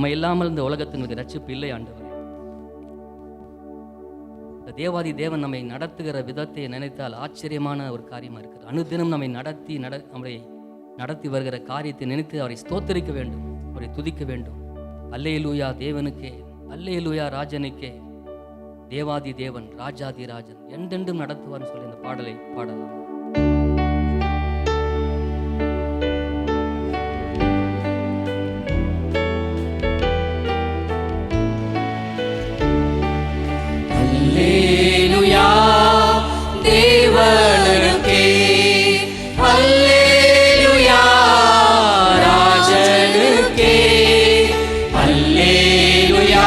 உம்மை இல்லாமல் இந்த உலகத்திற்கு ரட்சிப்பு இல்லை ஆண்டவரே. இந்த தேவாதி தேவன் நம்மை நடத்துகிற விதத்தை நினைத்தால் ஆச்சரியமான ஒரு காரியமாக இருக்குது. அனுதினம் நம்மை நம்மை நடத்தி வருகிற காரியத்தை நினைத்து அவரை ஸ்தோத்தரிக்க வேண்டும், அவரை துதிக்க வேண்டும். அல்லேலூயா தேவனுக்கே, அல்லேலூயா ராஜனுக்கே, தேவாதி தேவன் ராஜாதி ராஜன் என்றென்றும் நடத்துவார்னு சொல்லி இந்த பாடலை பாடலாம். அல்லேலூயா தேவனுக்கே, அல்லேலூயா ராஜனுக்கே, அல்லேலூயா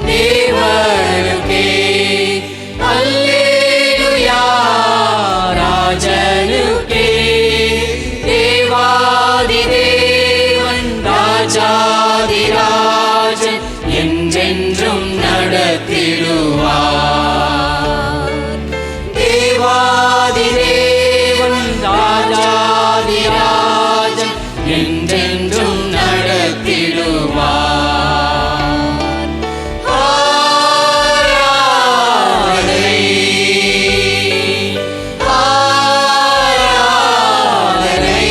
தேவனுக்கே, அல்லேலூயா ராஜனுக்கே, தேவாதி தேவன் ராஜாதி ராஜன் என்றென்றும் நடத்திடுவார். தேவாதி தேவன் ராஜாதி ராஜன் என்றென்றும் நடத்திடுவார். ஆராதனை ஆராதனை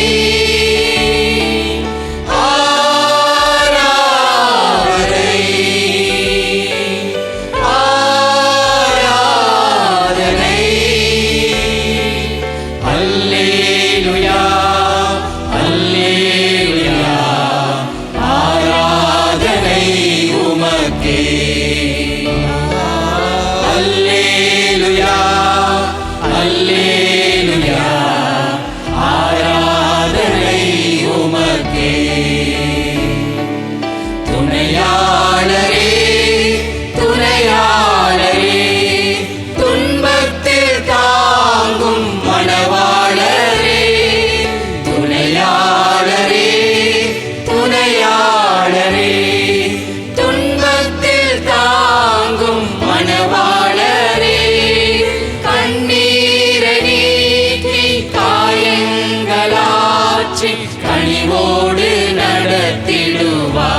கனிவோடு நடத்திடுவார்.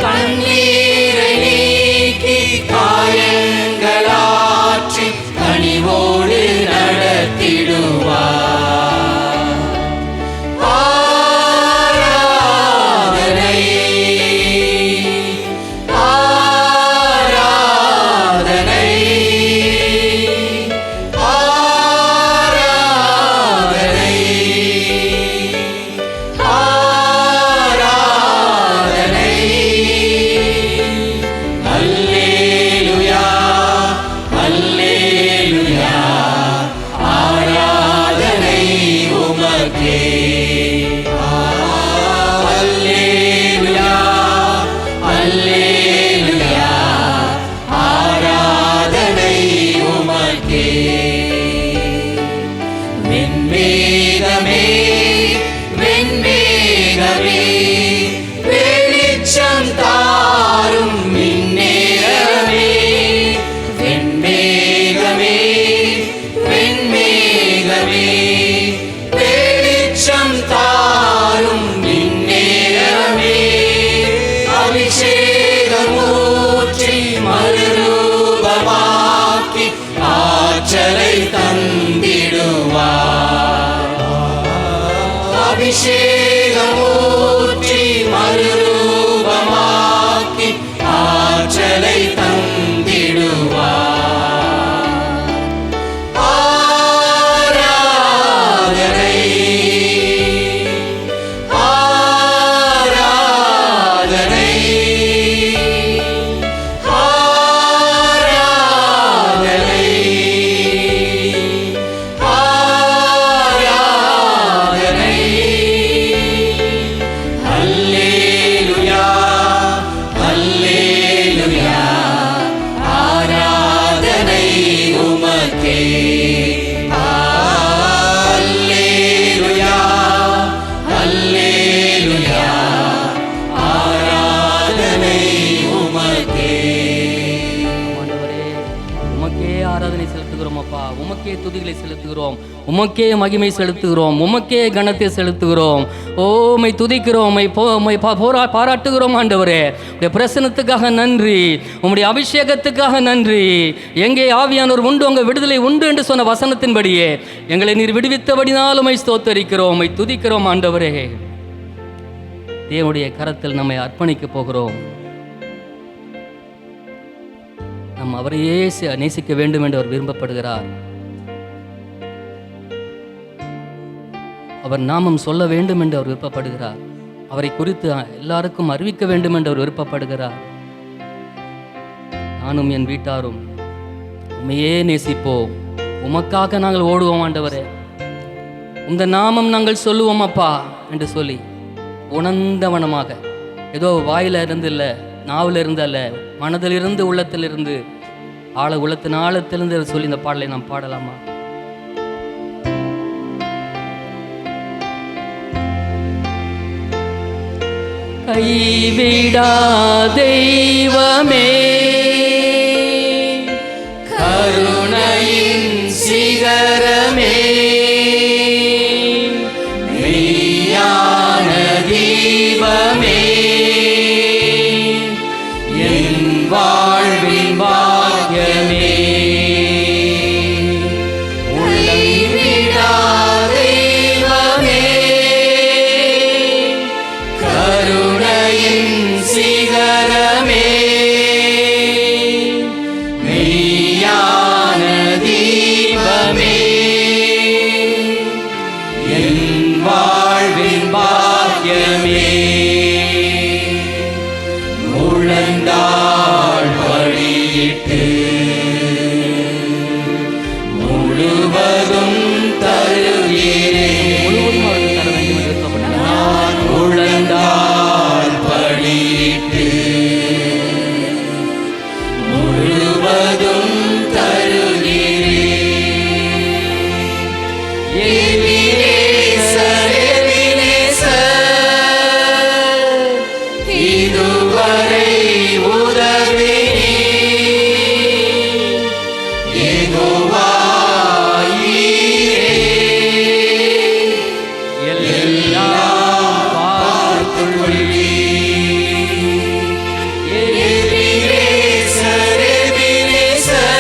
கண்ணீரை நீக்கி காயங்களாற்றி கனிவோடு நடத்திடுவார். ஆராதனை ஆராதனை வெண்மேகமே வெண்மேகமே வெளிச்சம் தாரும் மின்னேரமே, வெண்மேகமே வெண்மேகமே வெளிச்சம் தாரும் மின்னேரமே, அபிஷேகமூற்றி மறுரூபமாக்கி ஆற்றலை தந்திடுவார். அபிஷேகமூற்றி மறுரூபமாக்கி ஆற்றலை தந்திடுவார். ஆராதனை ஆராதனை செலுத்துகிறோம் அப்பா. உமக்கே துதிகளை செலுத்துகிறோம், உமக்கே மகிமை செலுத்துகிறோம், உமக்கே கனத்தை செலுத்துகிறோம். உம்மை துதிக்கிறோம், உம்மை பாராட்டுகிறோம் ஆண்டவரே. உடைய பிரசனத்துக்காக நன்றி, உம்முடைய அபிஷேகத்துக்காக நன்றி. எங்கே ஆவியானவர் உண்டு அங்கே விடுதலை உண்டு என்று சொன்ன வசனத்தின்படியே எங்களை நீர் விடுவித்தபடினால் உம்மை ஸ்தோத்தரிக்கிறோம், உம்மை துதிக்கிறோம் ஆண்டவரே. தேவனுடைய கரத்தில் நம்மை அர்ப்பணிக்க போகிறோம். நாம் அவரையே நேசிக்க வேண்டும் என்று அவர் விரும்பப்படுகிறார். அவர் நாமம் சொல்ல வேண்டும் என்று அவர் விருப்பப்படுகிறார். அவரை குறித்து எல்லாருக்கும் அறிவிக்க வேண்டும் என்று அவர் விருப்பப்படுகிறார். நானும் என் வீட்டாரும் உண்மையே நேசிப்போம், உமக்காக நாங்கள் ஓடுவோம் ஆண்டவரே, உந்த நாமம் நாங்கள் சொல்லுவோம் அப்பா என்று சொல்லி உணர்ந்தவனமாக, ஏதோ வாயில இருந்து இல்லை, நாவில் இருந்து அல்ல, மனதிலிருந்து உள்ளத்திலிருந்து உள்ளத்தின் ஆழத்திலிருந்து சொல்லி இந்த பாடலை நாம் பாடலாமா? கைவிடா தெய்வமே, கருணையின் சிகரமே, மெய்யான தீபமே, என் வாழ்வின் பாக்கியமே, கைவிடா தெய்வமே, கருணையின் சிகரமே, மெய்யான தீபமே, என் வாழ்வின் பாக்கியமே, முழந்தாள் படியிட்டு முழுவதும் தருகிறேன், நான் முழந்தாள் படியிட்டு முழுவதும் தருகிறேன். எபினேசர், எபினேசர், இதுவரை உதவி யெகோவா ஈரே, எல்லாம் பார்த்துள்ளீர். எபினேசர், எபினேசர்,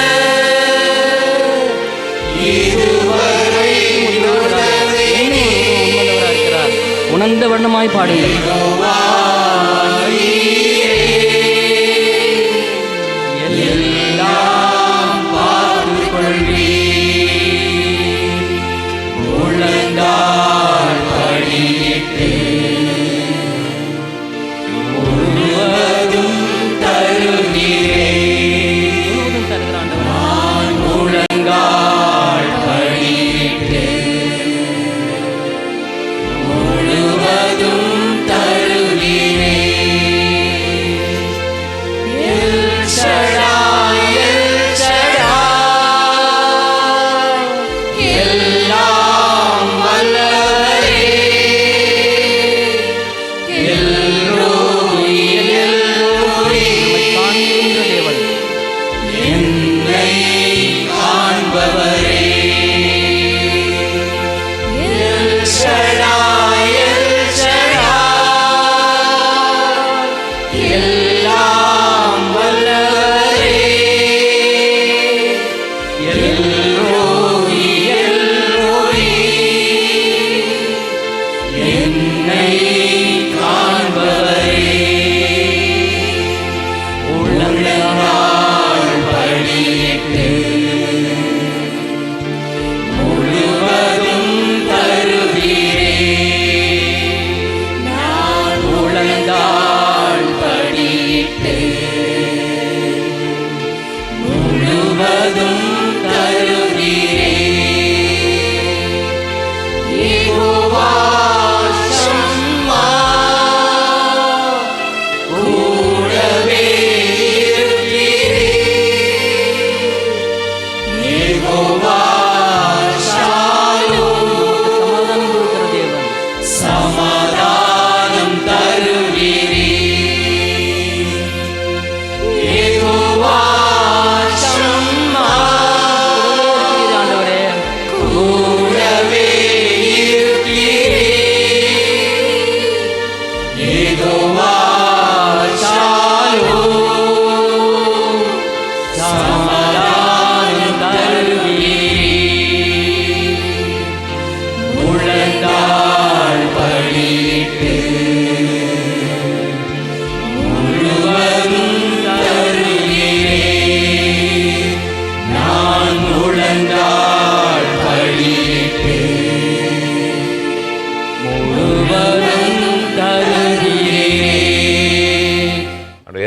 இதுவரை உதவி உணர்ந்த வண்ணமாய் பாடுங்கள். யெகோவா ஈரே, எல்லாம் பார்த்துக்கொள்வீர். முழந்தாள் படியிட்டு முழுவதும் தருகிறேன், நான் முழங்கால் படியிட்டு முழுவதும் தருகிறேன். எல் ஷடாய், எல் ஷடாய், எல்லாம் வல்லவரே, எல் ரோய், எல் ரோய், காண்கின்ற தேவன், என்னை காண்பவரே, எல் ஷடாய், எல் ஷடாய், எல்லாம் வல்லவரே, எல் ரோய், எல் ரோய், என்னை காண்பவரே, உள்ளங்கால் படியிட்டு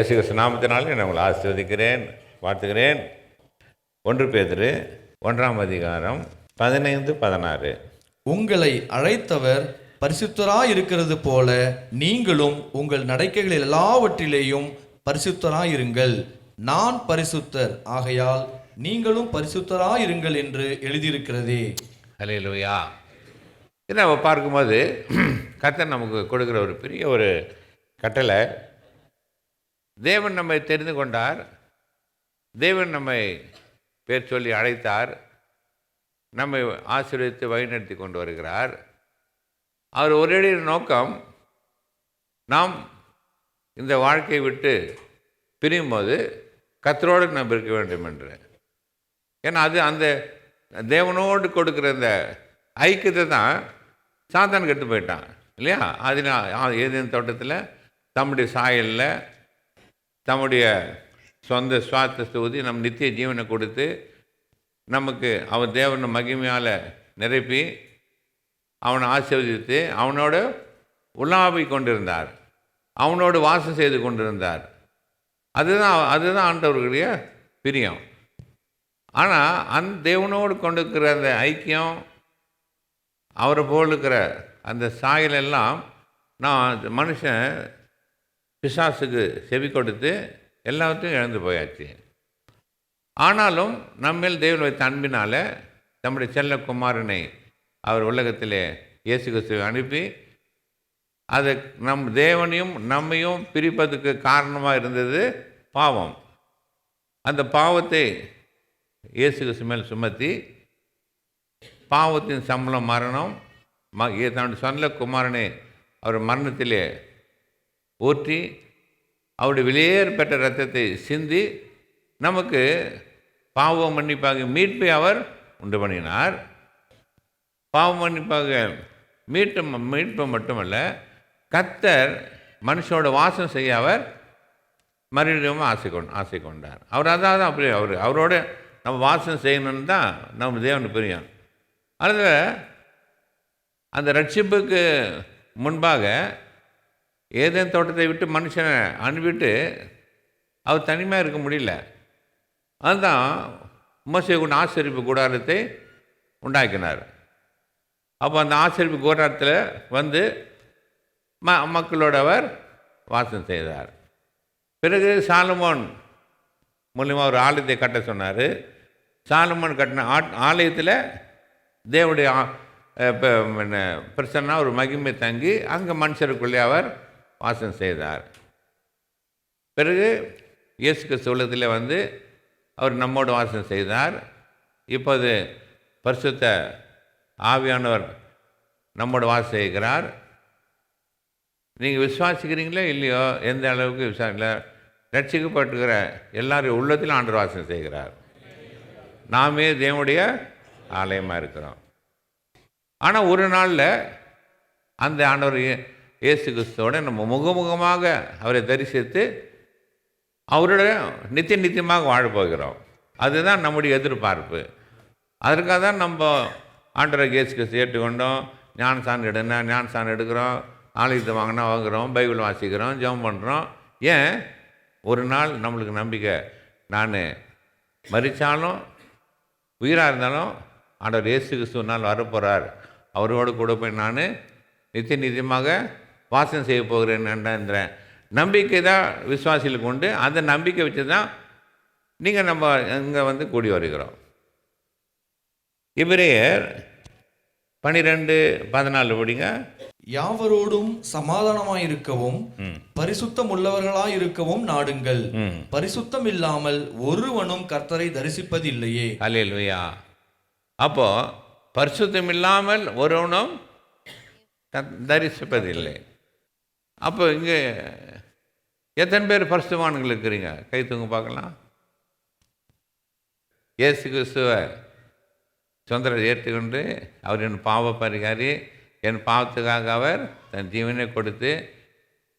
இயேசு கிறிஸ்து நாமத்தினாலே நான் உங்களை ஆசீர்வதிக்கிறேன், வாழ்த்துகிறேன். 1 பேதுரு 1ஆம் அதிகாரம் 15-16. உங்களை அழைத்தவர் பரிசுத்தராயிருக்கிறது போல நீங்களும் உங்கள் நடக்கைகளில் எல்லாவற்றிலேயும் பரிசுத்தராயிருங்கள். நான் பரிசுத்தர், ஆகையால் நீங்களும் பரிசுத்தராயிருங்கள் என்று எழுதியிருக்கிறதே. அல்லேலூயா. இதை நம்ம பார்க்கும்போது கர்த்தர் நமக்கு கொடுக்குற ஒரு பெரிய ஒரு கட்டளை. தேவன் நம்மை தெரிந்து கொண்டார், தேவன் நம்மை பேர் சொல்லி அழைத்தார், நம்மை ஆசீர்வதித்து வழிநடத்தி கொண்டு வருகிறார். அவர் ஒரே நோக்கம், நாம் இந்த வாழ்க்கையை விட்டு பிரியும்போது கர்த்தரோடு நாம் இருக்க வேண்டும் என்று. ஏன்னா அது அந்த தேவனோடு கொடுக்குற இந்த ஐக்கியத்தை தான் சாத்தான் கெட்டு போயிட்டான் இல்லையா? அதனால் ஏதேன் தோட்டத்தில் தம்முடைய சாயலில் தம்முடைய சொந்த சுவாசத்தை ஊதி நம் நித்திய ஜீவனை கொடுத்து நமக்கு அவன் தேவனை மகிமையால் நிரப்பி அவனை ஆசீர்வதித்து அவனோட உலாவி கொண்டிருந்தார், அவனோடு வாசம் செய்து கொண்டிருந்தார். அதுதான் ஆண்டவர்களுடைய பிரியம். ஆனால் அந்த தேவனோடு கொண்டிருக்கிற அந்த ஐக்கியம், அவரை போல் இருக்கிற அந்த சாயலெல்லாம் நான் மனுஷன் பிசாசுக்கு செவி கொடுத்து எல்லாத்தையும் இழந்து போயாச்சு. ஆனாலும் நம்மேல் தேவன் வைத்த அன்பினால் நம்முடைய செல்லகுமாரனை அவர் உலகத்திலே இயேசு கிறிஸ்துவை அனுப்பி அதை நம் தேவனையும் நம்மையும் பிரிப்பதற்கு காரணமாக இருந்தது பாவம். அந்த பாவத்தை இயேசு கிறிஸ்து மேல் சுமத்தி பாவத்தின் சம்பளம் மரணம், தன்னுடைய சொந்த குமாரனை அவர் மரணத்திலே ஊற்றி அவருடைய வெளியேறு பெற்ற இரத்தத்தை சிந்தி நமக்கு பாவம் மன்னிப்பாக மீட்பை அவர் உண்டு பண்ணினார். பாவம் மன்னிப்பாக மீட்பு மட்டுமல்ல, கர்த்தர் மனுஷனோட வாசம் செய்ய அவர் மறுபடியும் ஆசை கொண்டார். அவர் அதாவது அப்படி அவரோட நம்ம வாசம் செய்யணும்னு தான் நம்ம தேவனுக்கு பிரியம். அதில் அந்த ரட்சிப்புக்கு முன்பாக ஏதேன் தோட்டத்தை விட்டு மனுஷனை அனுப்பிட்டு அவர் தனிமையாக இருக்க முடியல. அதுதான் மோசே கொண்டு ஆசரிப்பு கூடாரத்தை உண்டாக்கினார். அப்போ அந்த ஆசரிப்பு கூடாரத்தில் வந்து மக்களோட அவர் வாசம் செய்தார். பிறகு சாலமோன் மூலிமா ஒரு ஆலயத்தை கட்ட சொன்னார். சாலமோன் கட்டின ஆலயத்தில் தேவனுடைய பிரசன்னா ஒரு மகிமை தங்கி அங்கே மனுஷருக்குள்ளே அவர் வாசம் செய்தார். பிறகு இயேசு கிறிஸ்து உலகத்தில் வந்து அவர் நம்மோடு வாசம் செய்தார். இப்போது பரிசுத்த ஆவியானவர் நம்மோடு வாசம் செய்கிறார். நீங்கள் விசுவாசிக்கிறீங்களோ இல்லையோ, எந்த அளவுக்கு விசுவாசிக்கல, ரட்சிக்கப்பட்டுக்கிற எல்லாரும் உள்ளத்திலும் ஆண்டவர் வாசம் செய்கிறார். நாமே தேவனுடைய ஆலயமாக இருக்கிறோம். ஆனால் ஒரு நாளில் அந்த ஆண்டவர் இயேசு கிறிஸ்துவோட நம்ம முகமுகமாக அவரை தரிசித்து அவரோட நித்தியமாக வாழப்போகிறோம். அதுதான் நம்முடைய எதிர்பார்ப்பு. அதற்காக தான் நம்ம ஆண்டவர் இயேசு கிறிஸ்து ஏற்றுக்கொண்டோம். ஞானசான் எடுக்கிறோம், ஆலயத்தை வாங்குகிறோம், பைபிள் வாசிக்கிறோம், ஜெபம் பண்ணுறோம். ஏன்? ஒரு நாள் நம்மளுக்கு நம்பிக்கை, நான் மரித்தாலும் உயிராக இருந்தாலும் ஆண்டவர் இயேசு கிறிஸ்து ஒரு நாள் வரப்போகிறார், அவரோடு கூட போய் நான் நித்தியமாக வாசம் செய்ய போகிறேன்ன்ற நம்பிக்கை தான் விசுவாசிகளுக்கு உண்டு. அந்த நம்பிக்கை வச்சு தான் நம்ம இங்கே வந்து கூடி வருகிறோம். எபிரேயர் 12:14 படிங்க. யாவரோடும் சமாதானமாயிருக்கவும் பரிசுத்தம் உள்ளவர்களாயிருக்கவும் நாடுங்கள். பரிசுத்தம் இல்லாமல் ஒருவனும் கர்த்தரை தரிசிப்பதில்லையே. அல்லேலூயா. அப்போ பரிசுத்தம் இல்லாமல் ஒருவனும் தரிசிப்பதில்லை. அப்போ இங்கே எத்தனை பேர் பரிசுத்தவான்கள் இருக்கிறீங்க? கை தூங்க பார்க்கலாம். இயேசு கிறிஸ்துவை சொந்தரை ஏற்றுக்கொண்டு அவர் என் பாவ பரிகாரி, என் பாவத்துக்காக அவர் தன் ஜீவனை கொடுத்து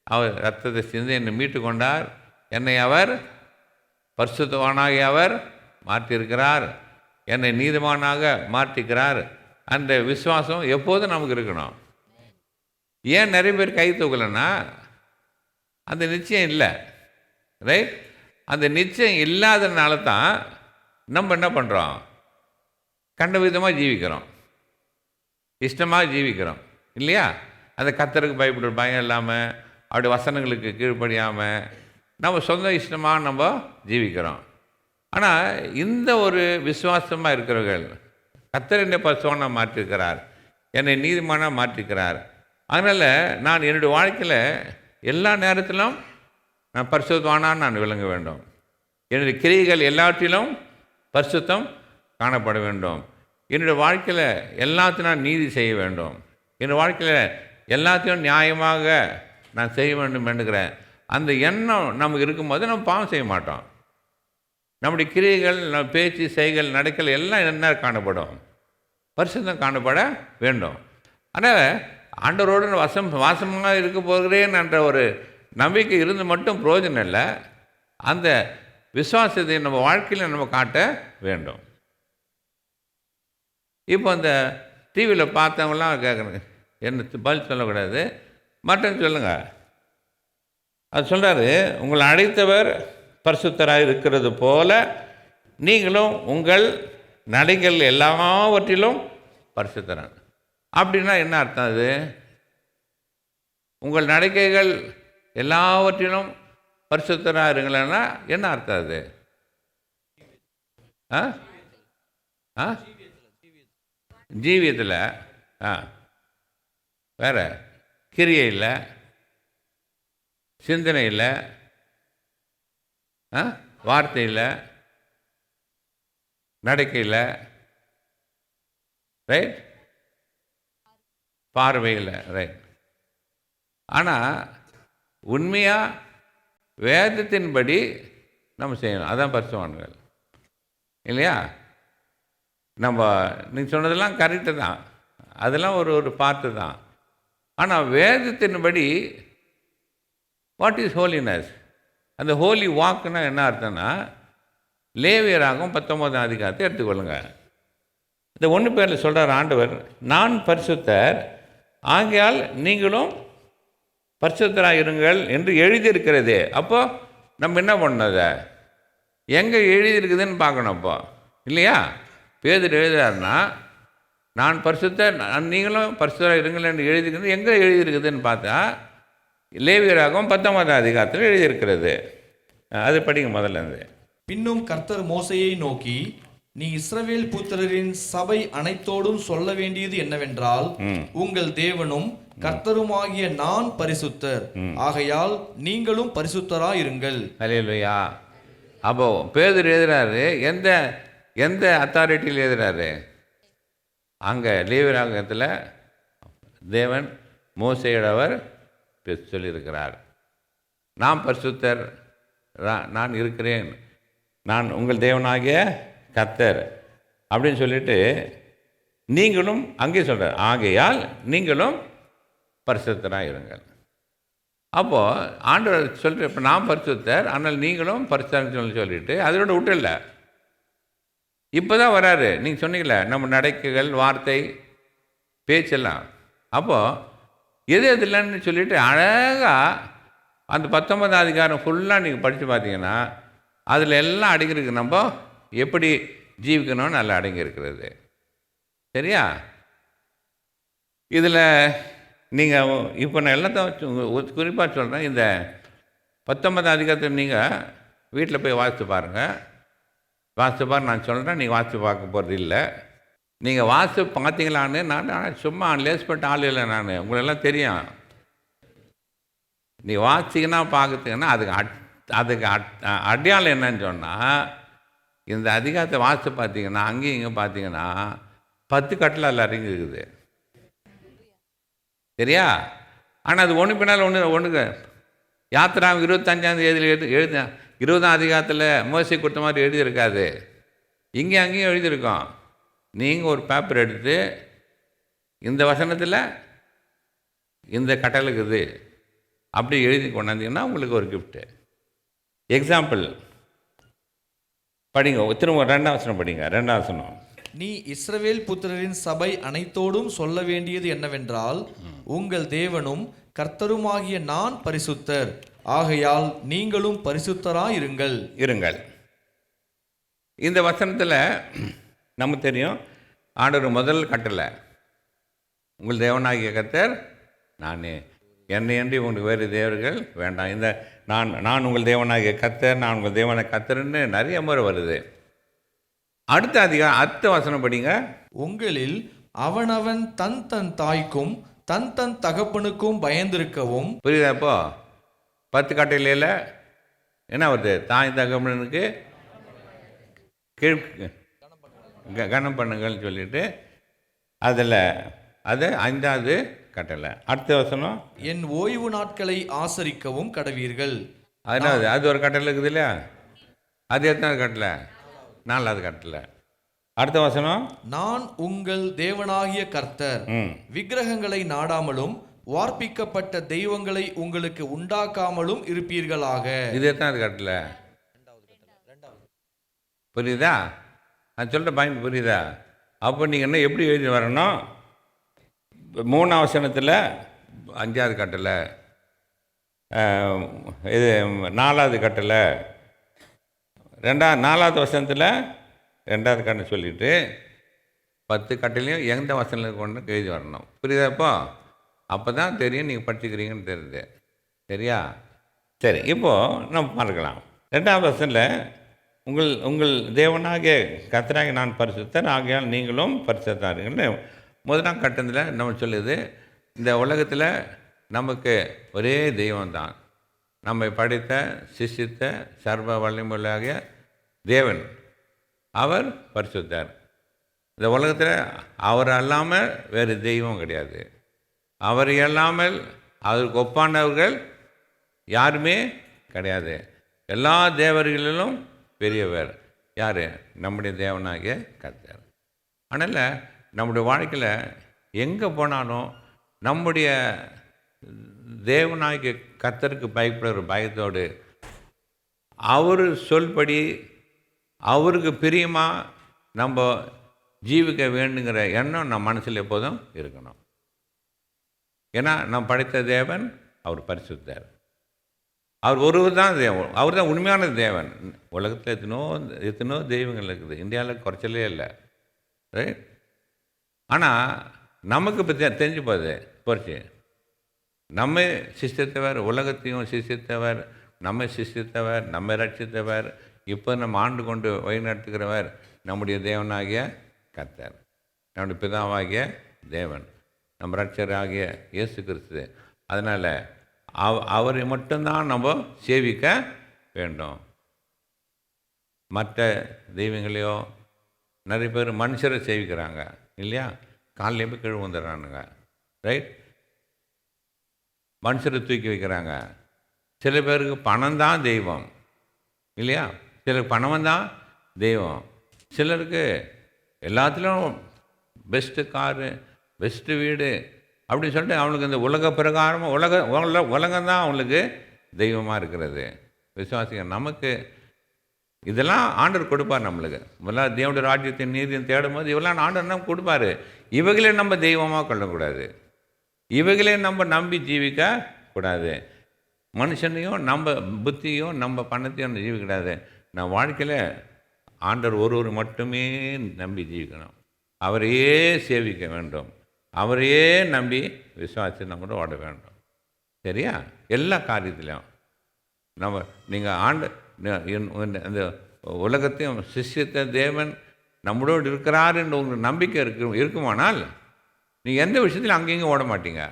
அவர் ரத்தத்தை சிந்து என்னை மீட்டு கொண்டார். என்னை அவர் பரிசுத்தவானாகி அவர் மாற்றியிருக்கிறார், என்னை நீதிமானாக மாற்றிக்கிறார். அந்த விசுவாசம் எப்போதும் நமக்கு இருக்கணும். ஏன் நிறைய பேர் கை தூக்கலைன்னா அந்த நிச்சயம் இல்லை. ரைட்? அந்த நிச்சயம் இல்லாதனால தான் நம்ம என்ன பண்ணுறோம்? கண்ட விதமாக ஜீவிக்கிறோம், இஷ்டமாக ஜீவிக்கிறோம் இல்லையா? அந்த கர்த்தருக்கு பயப்படுற பயம் இல்லாமல், அப்படி வசனங்களுக்கு கீழ்ப்படியாமல் நம்ம சொந்த இஷ்டமாக நம்ம ஜீவிக்கிறோம். ஆனால் இந்த ஒரு விசுவாசமாக இருக்கிறவர்கள், கர்த்தர் என்னை பரிசுத்தவானாக மாற்றிருக்கிறார், என்னை நீதிமானாக மாற்றிருக்கிறார், அதனால் நான் என்னுடைய வாழ்க்கையில் எல்லா நேரத்திலும் நான் பரிசுத்தவானாக நான் விளங்க வேண்டும், என்னுடைய கிரியைகள் எல்லாவற்றிலும் பரிசுத்தம் காணப்பட வேண்டும், என்னுடைய வாழ்க்கையில் எல்லாத்தையும் நான் நீதி செய்ய வேண்டும், என்னுடைய வாழ்க்கையில் எல்லாத்தையும் நியாயமாக நான் செய்ய வேண்டும் என்கிறேன் அந்த எண்ணம் நமக்கு இருக்கும்போது நம்ம பாவம் செய்ய மாட்டோம். நம்முடைய கிரியைகள், நம்ம பேச்சு, செய்கள், நடக்கல் எல்லாம் என்ன காணப்படும்? பரிசுத்தம் காணப்பட வேண்டும். அதனால் ஆண்டவரோடு வாசமாக இருக்க போகிறேன் என்ற ஒரு நம்பிக்கை இருந்து மட்டும் பிரயோஜனம் இல்லை, அந்த விசுவாசத்தை நம்ம வாழ்க்கையில் நம்ம காட்ட வேண்டும். இப்போ அந்த டிவியில் பார்த்தவங்களாம் கேட்குறாங்க, என்ன பதில் சொல்லக்கூடாது, மட்டும் சொல்லுங்கள். அது சொல்கிறாரு, உங்களை அழைத்தவர் பரிசுத்தராக இருக்கிறது போல நீங்களும் உங்கள் நடைகள் எல்லாவற்றிலும் பரிசுத்தரான. அப்படின்னா என்ன அர்த்தம்? அது உங்கள் நடக்கைகள் எல்லாவற்றிலும் பரிசுத்தராக இருங்களேன்னா என்ன அர்த்தம்? அது ஜீவியத்தில், வேற கிரியையில், சிந்தனையில், வார்த்தையில், நடக்கையில், ரைட், பார்வையில், ரைட். ஆனால் உண்மையாக வேதத்தின்படி நம்ம செய்யணும், அதான் பரிசுத்தவான்கள் இல்லையா? நம்ம நீங்கள் சொன்னதெல்லாம் கரெக்டு தான், அதெல்லாம் ஒரு பார்ட்டு தான். ஆனால் வேதத்தின்படி வாட் இஸ் ஹோலினஸ், அந்த ஹோலி வாக்குன்னா என்ன அர்த்தம்னா, லேவியராகவும் 19ஆம் அதிகாரத்தை எடுத்துக்கொள்ளுங்க. இந்த 1 பேரில் சொல்கிறார் ஆண்டவர், நான் பரிசுத்தர் ஆகையால் நீங்களும் பரிசுத்தராக இருங்கள் என்று எழுதியிருக்கிறதே. அப்போ நம்ம என்ன பண்ணதை எங்கே எழுதியிருக்குதுன்னு பார்க்கணும் அப்போ இல்லையா? பேதுரு எழுதுறாருன்னா, நான் பரிசுத்தர் நீங்களும் பரிசுத்தராக இருங்கள் என்று எழுதியிருக்கிறது எங்கே எழுதியிருக்குதுன்னு பார்த்தா லேவியராகவும் 19ஆம் அதிகாரத்தில் எழுதியிருக்கிறது. அது படிங்க முதல்ல இருந்து. பின்னும் கர்த்தர் மோசேயை நோக்கி, நீ இஸ்ரவேல் புத்திரரின் சபை அனைத்தோடும் சொல்ல வேண்டியது என்னவென்றால், உங்கள் தேவனும் கர்த்தருமாகிய நான் பரிசுத்தர் ஆகையால் நீங்களும் பரிசுத்தராயிருங்கள். அல்லேலூயா. அப்போ பேதுரு எழுதுறாரு, எந்த அத்தாரிட்டியில் எழுதுறாரு? அங்கே லேவியராகத்தில் தேவன் மோசேயிடவர் சொல்லியிருக்கிறார், நான் பரிசுத்தர், நான் இருக்கிறேன், நான் உங்கள் தேவனாகிய கர்த்தர் அப்படின்னு சொல்லிட்டு நீங்களும் அங்கே சொல்கிறார், ஆகையால் நீங்களும் பரிசுத்தராக இருங்கள். அப்போது ஆண்டவர் சொல்லிட்டு, இப்போ நான் பரிசுத்தர் ஆனால் நீங்களும் பரிசுத்தர்னு சொல்லிட்டு அதோட விட்டுல இப்போ தான் வராரு. நீங்கள் சொன்னீங்களே நம்ம நடக்கைகள், வார்த்தை, பேச்செல்லாம். அப்போது எது இல்லைன்னு சொல்லிட்டு அழகாக அந்த 19ஆம் அதிகாரம் ஃபுல்லாக நீங்கள் படித்து பார்த்தீங்கன்னா அதில் எல்லாம் அடங்கியிருக்கு, நம்ம எப்படி ஜீவிக்கணும்னு நல்லா அடங்கியிருக்கிறது. சரியா? இதில் நீங்கள் இப்போ நான் எல்லாத்தையும் குறிப்பாக சொல்கிறேன், இந்த 19ஆம் அதிகாரத்தை நீங்கள் வீட்டில் போய் வாசித்து பாருங்கள். வாசித்து பாரு, நான் சொல்கிறேன், நீங்கள் வாசித்து பார்க்க போகிறது இல்லை. நீங்கள் வாசித்து பார்த்தீங்களான்னு நான் சும்மா லேஸ்பட்ட ஆள் இல்லை, நான் உங்களெல்லாம் தெரியும். நீ வாசிங்கன்னா பார்க்குறதுங்கன்னா அதுக்கு அடையாளம் என்னன்னு சொன்னால், இந்த அதிகாரத்தை வாசித்து பார்த்தீங்கன்னா அங்கேயும் இங்கே பார்த்தீங்கன்னா 10 கட்டில் அதில் அடங்கி இருக்குது. சரியா? ஆனால் அது ஒன்று பின்னால் ஒன்றுக்கு யாத்திராம் 25ஆம் தேதியில் எழுத 20ஆம் அதிகாரத்தில் மோசே கொடுத்த மாதிரி எழுதியிருக்காது, இங்கே அங்கேயும் எழுதியிருக்கோம். நீங்கள் ஒரு பேப்பர் எடுத்து இந்த வசனத்தில் இந்த கட்டளுக்குது அப்படி எழுதி கொண்டாந்தீங்கன்னா உங்களுக்கு ஒரு கிஃப்ட்டு. எக்ஸாம்பிள் படிங்க, திரும்ப 2ஆம் வசனம் படிங்க. 2ஆம் வசனம், நீ இஸ்ரவேல் புத்திரரின் சபை அனைத்தோடும் சொல்ல வேண்டியது என்னவென்றால், உங்கள் தேவனும் கர்த்தருமாகிய நான் பரிசுத்தர் ஆகையால் நீங்களும் பரிசுத்தராயிருங்கள். இருங்கள். இந்த வசனத்தில் நமக்கு தெரியும், ஆண்டவர் முதல் கட்டளை உங்கள் தேவனாகிய கர்த்தர் நானே, என்னை அன்றி உங்களுக்கு வேறு தேவர்கள் வேண்டாம். இந்த நான் உங்கள் தேவனாகிய கர்த்தர், நான் உங்கள் தேவனாகிய கர்த்தர்ன்னு நிறைய முறை வருது. அடுத்த வசனம் படிங்க. உங்களில் அவனவன் தன் தன் தாய்க்கும் தன் தன் தகப்பனுக்கும் பயந்திருக்கவும். புரியுதா? இப்போ 10 கட்டளையில் என்ன வருது? தாய் தகப்பனுக்கு கனம் பண்ணுங்கள்னு சொல்லிட்டு அதில் அது 5வது கட்டளை. அடுத்த வசனம், என் ஓய்வு நாட்களை ஆசரிக்கவும் கடவீர்கள். அதனால் அது ஒரு கட்டளை இருக்குது இல்லையா? அது எத்தனாவது கட்டளை? 4வது கட்டளை. அடுத்த வசனம், நான் உங்கள் தேவனாகிய கர்த்தர், விக்கிரகங்களை நாடாமலும் வார்ப்பிக்கப்பட்ட தெய்வங்களை உங்களுக்கு உண்டாக்காமலும் இருப்பீர்களாக. இது எத்தனாவது கட்டளை? புரியுதா? நான் சொல்கிற பாயிண்ட் புரியுதா? அப்போ நீங்கள் என்ன எப்படி எழுதி வரணும்? 3ஆம் வசனத்தில் 5வது கட்டளை, இது 4வது கட்டளை, 4வது வசனத்தில் 2வது கட்டளை சொல்லிவிட்டு 10 கட்டளையும் எந்த வசனத்தில் கொண்டு எழுதி வரணும். புரியுதா? அப்போ தான் தெரியும் நீங்கள் படிச்சுக்கிறீங்கன்னு தெரியுது. சரியா? சரி, இப்போது நம்ம பார்க்கலாம். 2வது வசனத்தில் உங்கள் தேவனாகிய கர்த்தராகிய நான் பரிசுத்தர், ஆகையால் நீங்களும் பரிசுத்தாருங்கள்னு 1ஆம் கட்டத்தில் நம்ம சொல்லுது. இந்த உலகத்தில் நமக்கு ஒரே தெய்வம்தான், நம்மை படைத்த சிருஷ்டித்த சர்வ வல்லமையுள்ளாகிய தேவன், அவர் பரிசுத்தர். இந்த உலகத்தில் அவர் அல்லாமல் வேறு தெய்வம் கிடையாது. அவர் இல்லாமல் அவருக்கு ஒப்பானவர்கள் யாருமே கிடையாது. எல்லா தேவர்களிலும் பெரியவர் யார்? நம்முடைய தேவனாகிய கர்த்தர். அதனால் நம்முடைய வாழ்க்கையில் எங்கே போனாலும் நம்முடைய தேவனாகிய கர்த்தருக்கு பயப்படுற பயத்தோடு அவர் சொல்படி அவருக்கு பிரியமாக நம்ம ஜீவிக்க வேண்டுங்கிற எண்ணம் நம்ம மனசில் எப்போதும் இருக்கணும். ஏன்னா நம்ம படைத்த தேவன் அவர் பரிசுத்தர். அவர் ஒருவர் தான் தேவன், அவர் தான் உண்மையான தேவன். உலகத்தில் எத்தனோ தெய்வங்கள் இருக்குது, இந்தியாவில் குறைச்சலே இல்லை. ரைட்? ஆனால் நமக்கு இப்போ தெரிஞ்சு போச்சு, நம்ம சிருஷ்டித்தவர், உலகத்தையும் சிருஷ்டித்தவர், நம்ம சிருஷ்டித்தவர், நம்ம ரட்சித்தவர், இப்போ நம்ம ஆண்டு கொண்டு வழிநடத்துகிறவர் நம்முடைய தேவனாகிய கர்த்தர், நம்முடைய பிதாவாகிய தேவன், நம்ம ரட்சராகிய இயேசு கிறிஸ்து. அதனால் அவரை மட்டும்தான் நம்ம சேவிக்க வேண்டும். மற்ற தெய்வங்களையோ நிறைய பேர் மனுஷரை சேவிக்கிறாங்க இல்லையா? காலையில் போய் கீழே வந்துடுறானுங்க. ரைட்? மனுஷரை தூக்கி வைக்கிறாங்க. சில பேருக்கு பணம் தான் தெய்வம் இல்லையா? சிலருக்கு பணம் தான் தெய்வம். சிலருக்கு எல்லாத்துலேயும் பெஸ்ட்டு காரு, பெஸ்ட்டு வீடு அப்படின்னு சொல்லிட்டு அவனுக்கு இந்த உலக பிரகாரமாக உலகம்தான் அவனுக்கு தெய்வமாக இருக்கிறது. விசுவாசிங்க, நமக்கு இதெல்லாம் ஆண்டவர் கொடுப்பார். நம்மளுக்கு முதல்ல தேவனுடைய ராஜ்யத்தின் நீதியும் தேடும் போது இவெல்லாம் ஆண்டவர் நம்ம கொடுப்பார். இவைகளே நம்ம தெய்வமாக கொள்ளக்கூடாது, இவைகளே நம்ம நம்பி ஜீவிக்க கூடாது. மனுஷனையும் நம்ம புத்தியும் நம்ம பணத்தையும் ஜீவிக்கூடாது. நான் வாழ்க்கையில் ஆண்டவர் ஒருவர் மட்டுமே நம்பி ஜீவிக்கணும், அவரையே சேவிக்க வேண்டும், அவரையே நம்பி விசுவாசி நம்ம கூட ஓட வேண்டும். சரியா? எல்லா காரியத்திலையும் நம்ம நீங்கள் இந்த உலகத்தையும் சிஷ்யத்த தேவன் நம்மளோடு இருக்கிறார் என்று உங்களுக்கு நம்பிக்கை இருக்குமானால் நீங்கள் எந்த விஷயத்திலும் அங்கேயும் ஓட மாட்டீங்க,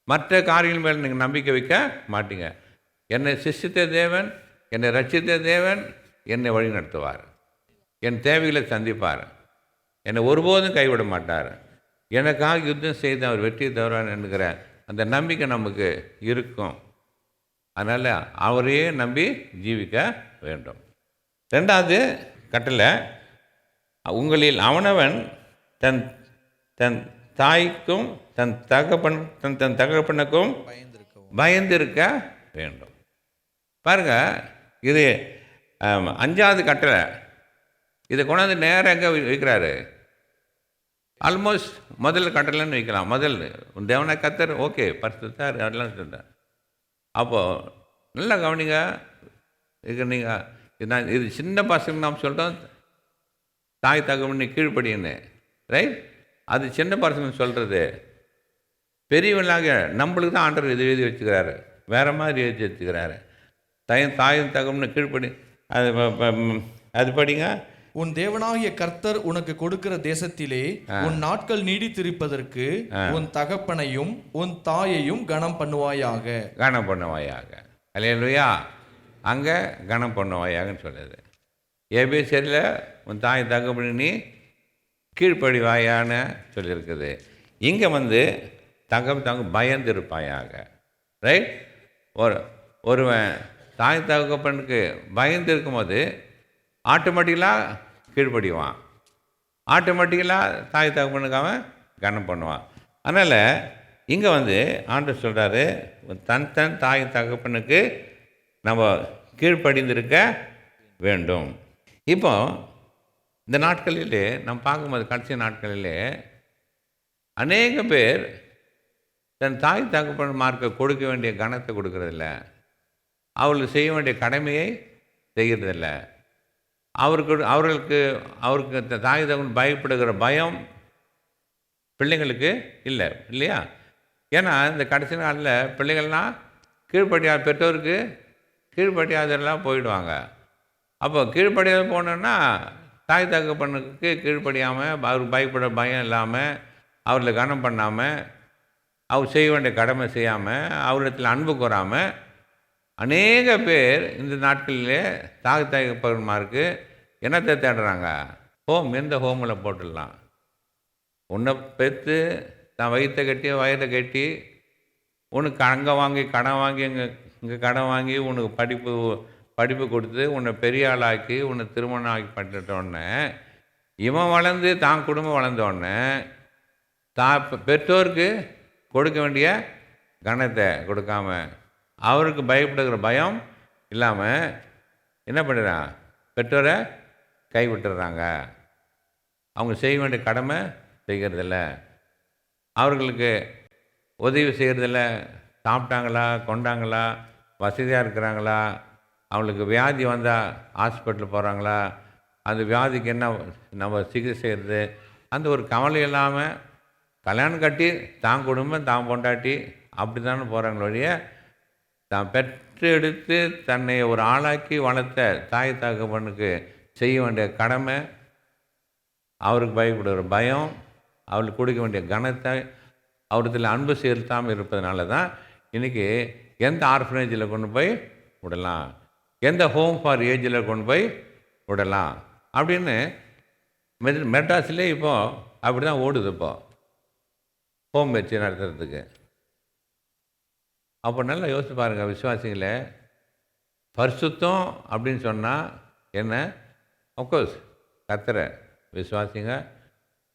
மற்ற காரியங்கள் மேலே நீங்கள் நம்பிக்கை வைக்க மாட்டீங்க. என்னை சிஷ்யத்த தேவன், என்னை ரட்சித்த தேவன் என்னை வழி நடத்துவார், என் தேவைகளை சந்திப்பார், என்னை ஒருபோதும் கைவிட மாட்டார், எனக்காக யுத்தம் செய்து அவர் வெற்றியை தருவார் என்கிற அந்த நம்பிக்கை நமக்கு இருக்கும். அதனால் அவரையே நம்பி ஜீவிக்க வேண்டும். 2வது கட்டளை, உங்களில் அவனவன் தன் தன் தாய்க்கும் தன் தகப்பனுக்கும் பயந்திருக்க வேண்டும். பாருங்க, இது 5வது கட்டளை. இதை கொண்டாந்து நேரம் எங்கே வைக்கிறாரு? ஆல்மோஸ்ட் முதல் கட்டளைன்னு வைக்கலாம். முதல் தேவனை கர்த்தர், ஓகே, பரிசுத்தர் அதெல்லாம் சொல்கிறார். அப்போது நல்லா கவனிங்க. நீங்கள் இது சின்ன பசங்க நாம் சொல்கிறோம் தாய் தகவல் கீழ்ப்படின்னு, ரைட்? அது சின்ன பசங்க சொல்கிறது. பெரியவனாக நம்மளுக்கு தான் ஆண்டவர் இது எழுதி வச்சுக்கிறாரு, வேறு மாதிரி எழுதி வச்சுக்கிறாரு. தாயும் தகவல்னு கீழ்ப்படி. அது படிங்க. உன் தேவனாகிய கர்த்தர் உனக்கு கொடுக்கிற தேசத்திலே உன் நாட்கள் நீடித்திருப்பதற்கு உன் தகப்பனையும் உன் தாயையும் கனம் பண்ணுவாயாக. கனம் பண்ணுவாயாக. அல்லேலூயா. அங்கே கனம் பண்ணுவாயாகன்னு சொல்லுது. எபேசியரில் உன் தாய் தகப்பனை நீ கீழ்ப்படிவாயான்னு சொல்லியிருக்குது. இங்கே தங்க பயந்திருப்பாயாக, ரைட்? ஒருவன் தாய் தகப்பனுக்கு பயந்து இருக்கும்போது ஆட்டோமேட்டிக்கலாக கீழ்ப்படிவான், ஆட்டோமேட்டிக்கலாக தாய் தகப்பனுக்கு அவன் கனம் பண்ணுவான். அதனால் இங்கே ஆண்டவர் சொல்கிறாரு, தன் தாய் தகப்பனுக்கு நம்ம கீழ்ப்படிந்திருக்க வேண்டும். இப்போ இந்த நாட்களிலே நம்ம பார்க்கும்போது, கடைசி நாட்களிலே அநேக பேர் தன் தாய் தகப்பன் மார்க்க கொடுக்க வேண்டிய கனத்தை கொடுக்கறதில்ல, அவர்களுக்கு செய்ய வேண்டிய கடமையை செய்கிறதில்ல. அவருக்கு தாய் தகவல் பயப்படுகிற பயம் பிள்ளைங்களுக்கு இல்லை, இல்லையா? ஏன்னா இந்த கடைசி நாளில் பிள்ளைகள்லாம் பெற்றோருக்கு கீழ்ப்படியாதெல்லாம் போயிடுவாங்க. அப்போ கீழ்ப்படியாத போனோன்னா தாய் தகப்பனுக்கு கீழ்ப்படியாமல், அவருக்கு பயப்பட பயம் இல்லாமல், அவர்களை கனம் பண்ணாமல், அவர் செய்ய வேண்டிய கடமை செய்யாமல், அவரிடத்தில் அன்பு கூறாமல் அநேக பேர் இந்த நாட்களிலே தாய் தகப்பன்மாருக்கு என்னத்தை தேடுறாங்க? எந்த ஹோமில் போட்டுடலாம். உன்னை பெற்று தான் வயிற்றை கட்டி வயதை கட்டி உனக்கு அங்கே வாங்கி கடன் வாங்கி இங்கே கடன் வாங்கி உனக்கு படிப்பு கொடுத்து உன்னை பெரிய ஆளாக்கி உன்னை திருமணம் ஆக்கி பண்ணிட்டோடனே, இவன் வளர்ந்து தான் குடும்பம் வளர்ந்தோடனே பெற்றோருக்கு கொடுக்க வேண்டிய கனத்தை கொடுக்காம, அவருக்கு பயப்படுகிற பயம் இல்லாமல் என்ன பண்ணுறான்? பெற்றோரை கைவிட்டுறாங்க. அவங்க செய்ய வேண்டிய கடமை செய்கிறதில்ல, அவர்களுக்கு உதவி செய்கிறதில்ல. சாப்பிட்டாங்களா, கொண்டாங்களா, வசதியாக இருக்கிறாங்களா, அவங்களுக்கு வியாதி வந்தால் ஹாஸ்பிட்டல் போகிறாங்களா, அந்த வியாதிக்கு என்ன நம்ம சிகிச்சை செய்கிறது, அந்த ஒரு கவலை இல்லாமல் கல்யாணம் கட்டி தான் குடும்பம் தான் பொண்டாட்டி அப்படி தானே போகிறாங்களோடைய, தான் பெற்று எடுத்து தன்னை ஒரு ஆளாக்கி வளர்த்த தாய் தகப்பனுக்கு செய்ய வேண்டிய கடமை, அவருக்கு பயப்படுகிற பயம், அவருக்கு கொடுக்க வேண்டிய கனத்தை, அவரத்தில் அன்பு செலுத்தாமல் இருப்பதனால தான் இன்றைக்கி எந்த ஆர்ஃபனேஜில் கொண்டு போய் விடலாம், எந்த ஹோம் ஃபார் ஏஜில் கொண்டு போய் விடலாம் அப்படின்னு மெட்ராஸ்லேயே இப்போது அப்படி தான் ஓடுது. இப்போது ஹோம் வச்சு நடத்துறதுக்கு. அப்போ நல்லா யோசிச்சு பாருங்கள் விசுவாசிகளை. பரிசுத்தம் அப்படின்னு சொன்னால் என்ன? அஃப்கோர்ஸ் கர்த்தரை விசுவாசிங்க,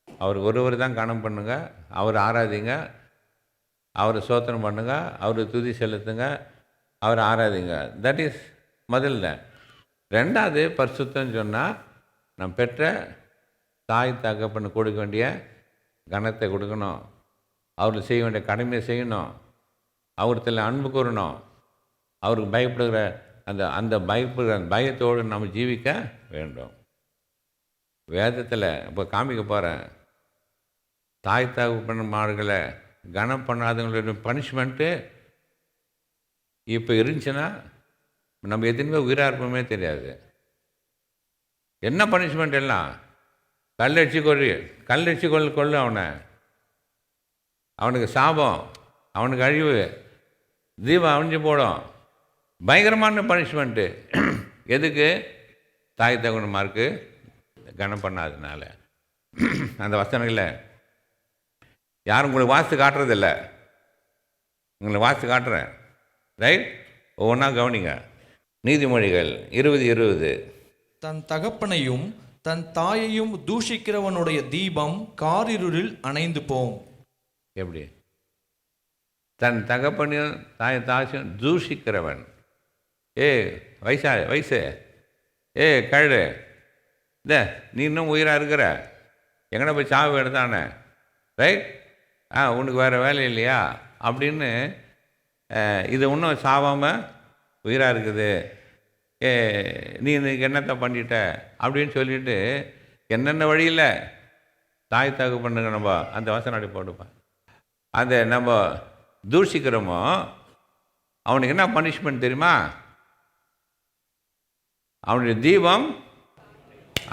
அவர் ஒருவர் தான் கனம் பண்ணுங்க, அவர் ஆராதிங்க, அவரை சோத்திரம் பண்ணுங்க, அவரை துதி செலுத்துங்க, அவரை ஆராதிங்க. தட் இஸ் முதல்ல. ரெண்டாவது பரிசுத்தம்னு சொன்னால் நம்ம பெற்ற தாய் தகப்பன்னு கொடுக்க வேண்டிய கனத்தை கொடுக்கணும், அவருக்கு செய்ய வேண்டிய கடமையை செய்யணும், அவர்த்தில் அன்பு கூறணும், அவருக்கு பயப்படுகிற அந்த பயத்தோடு நம்ம ஜீவிக்க வேண்டும். வேதத்தில் இப்போ காமிக்க போகிறேன், தாய் தகப்பன்மார்களை கனம் பண்ணாதவங்களுடைய பனிஷ்மெண்ட்டு இப்போ இருந்துச்சுன்னா நம்ம எதுவுமே உயிராக இருப்போமே தெரியாது. என்ன பனிஷ்மெண்ட் எல்லாம்? கல்லடிச்சு கொள்ளு அவனுக்கு சாபம், அவனுக்கு அழிவு, தீபம் அழிஞ்சு போடும். பயங்கரமான பனிஷ்மெண்ட்டு. எதுக்கு? தாய் தகப்பன்மாருக்கு கனம் பண்ணாததுனால. அந்த வசனங்களில் யாரும் உங்களுக்கு வாசித்து காட்டுறதில்ல, உங்களை வாசித்து காட்டுறேன், ரைட்? ஒவ்வொன்றா கவனிங்க. நீதிமொழிகள் 20:20. தன் தகப்பனையும் தன் தாயையும் தூஷிக்கிறவனுடைய தீபம் காரிருளில் அணைந்து போம். எப்படி? தன் தகப்பனையும் தாயும் தூஷிக்கிறவன், வயசு கழு, நீ இன்னும் உயிராக இருக்கிற, எங்கடா போய் சாவு எடுத்தானே, ரைட்? உனக்கு வேறு வேலை இல்லையா அப்படின்னு இது இன்னும் சாவாமல் உயிராக இருக்குது, நீ இன்னைக்கு என்னத்தை பண்ணிட்ட அப்படின்னு சொல்லிட்டு என்னென்ன வழியில் தாய் தகப்பனுங்க நம்ம அந்த வசனம் அப்படி போட்டுப்பான். அந்த நம்ம தூஷிக்கிறோமோ அவனுக்கு என்ன பனிஷ்மெண்ட் தெரியுமா? அவனுடைய தீபம்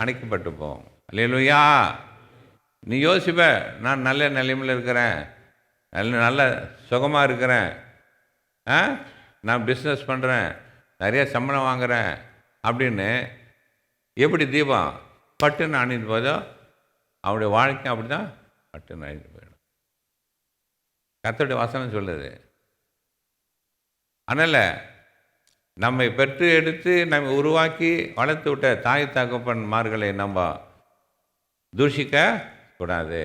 அணைக்கப்பட்டு போகும். அல்லேலூயா. நீ யோசிப்ப, நான் நல்ல நிலைமையில் இருக்கிறேன், நல்ல சுகமாக இருக்கிறேன், நான் பிஸ்னஸ் பண்ணுறேன், நிறைய சம்பளம் வாங்குகிறேன் அப்படின்னு. எப்படி தீபம் பட்டுன்னு அணிந்து போதோ அவனுடைய வாழ்க்கை அப்படி தான் பட்டுன்னு அணிந்து போயிடும். கர்த்தருடைய வசனம் சொல்லுது. அதனால் நம்மை பெற்று எடுத்து நம்ம உருவாக்கி வளர்த்து விட்ட தாய் தகப்பன்மார்களை நம்ம தூஷிக்க கூடாது.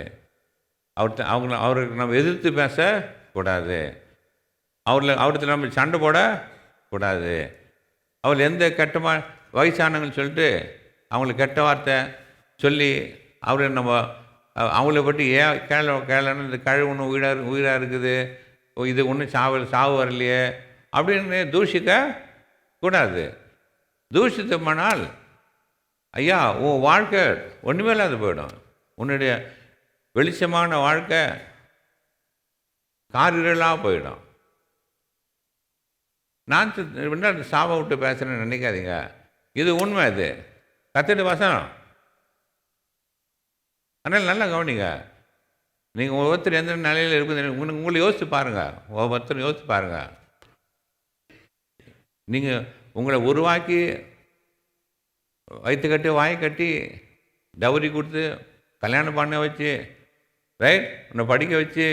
அவருக்கு நம்ம எதிர்த்து பேசக்கூடாது. அவருக்கு நம்ம சண்டை போடக்கூடாது. அவர் எந்த கெட்டமா வயசானவங்கன்னு சொல்லிட்டு அவங்களுக்கு கெட்ட வார்த்தை சொல்லி அவரை நம்ம அவங்கள பற்றி கேளன்னு இந்த கழுவு ஒன்று உயிராக இருக்குது, இது ஒன்றும் சாவு வரலையே அப்படின்னு தூஷிக்க கூடாது. தூஷித்தமானால் ஐயா உன் வாழ்க்கை ஒன்றுமே இல்லாத போயிடும். உன்னுடைய வெளிச்சமான வாழ்க்கை காரிரலாக போயிடும். நான் என்ன சாப விட்டு பேசுகிறேன்னு நினைக்காதீங்க, இது உண்மை, இது கர்த்தருடைய வசனம். அதனால் நல்லா கவனிங்க. நீங்கள் ஒவ்வொருத்தர் எந்த நிலையில் இருக்குது உங்களை யோசித்து பாருங்கள். ஒவ்வொருத்தரும் யோசித்து பாருங்கள். நீங்கள் உங்களை உருவாக்கி வயிற்று கட்டி வாய் கட்டி டவுரி கொடுத்து கல்யாணம் பண்ண வச்சு, ரைட், உன்னை படிக்க வச்சு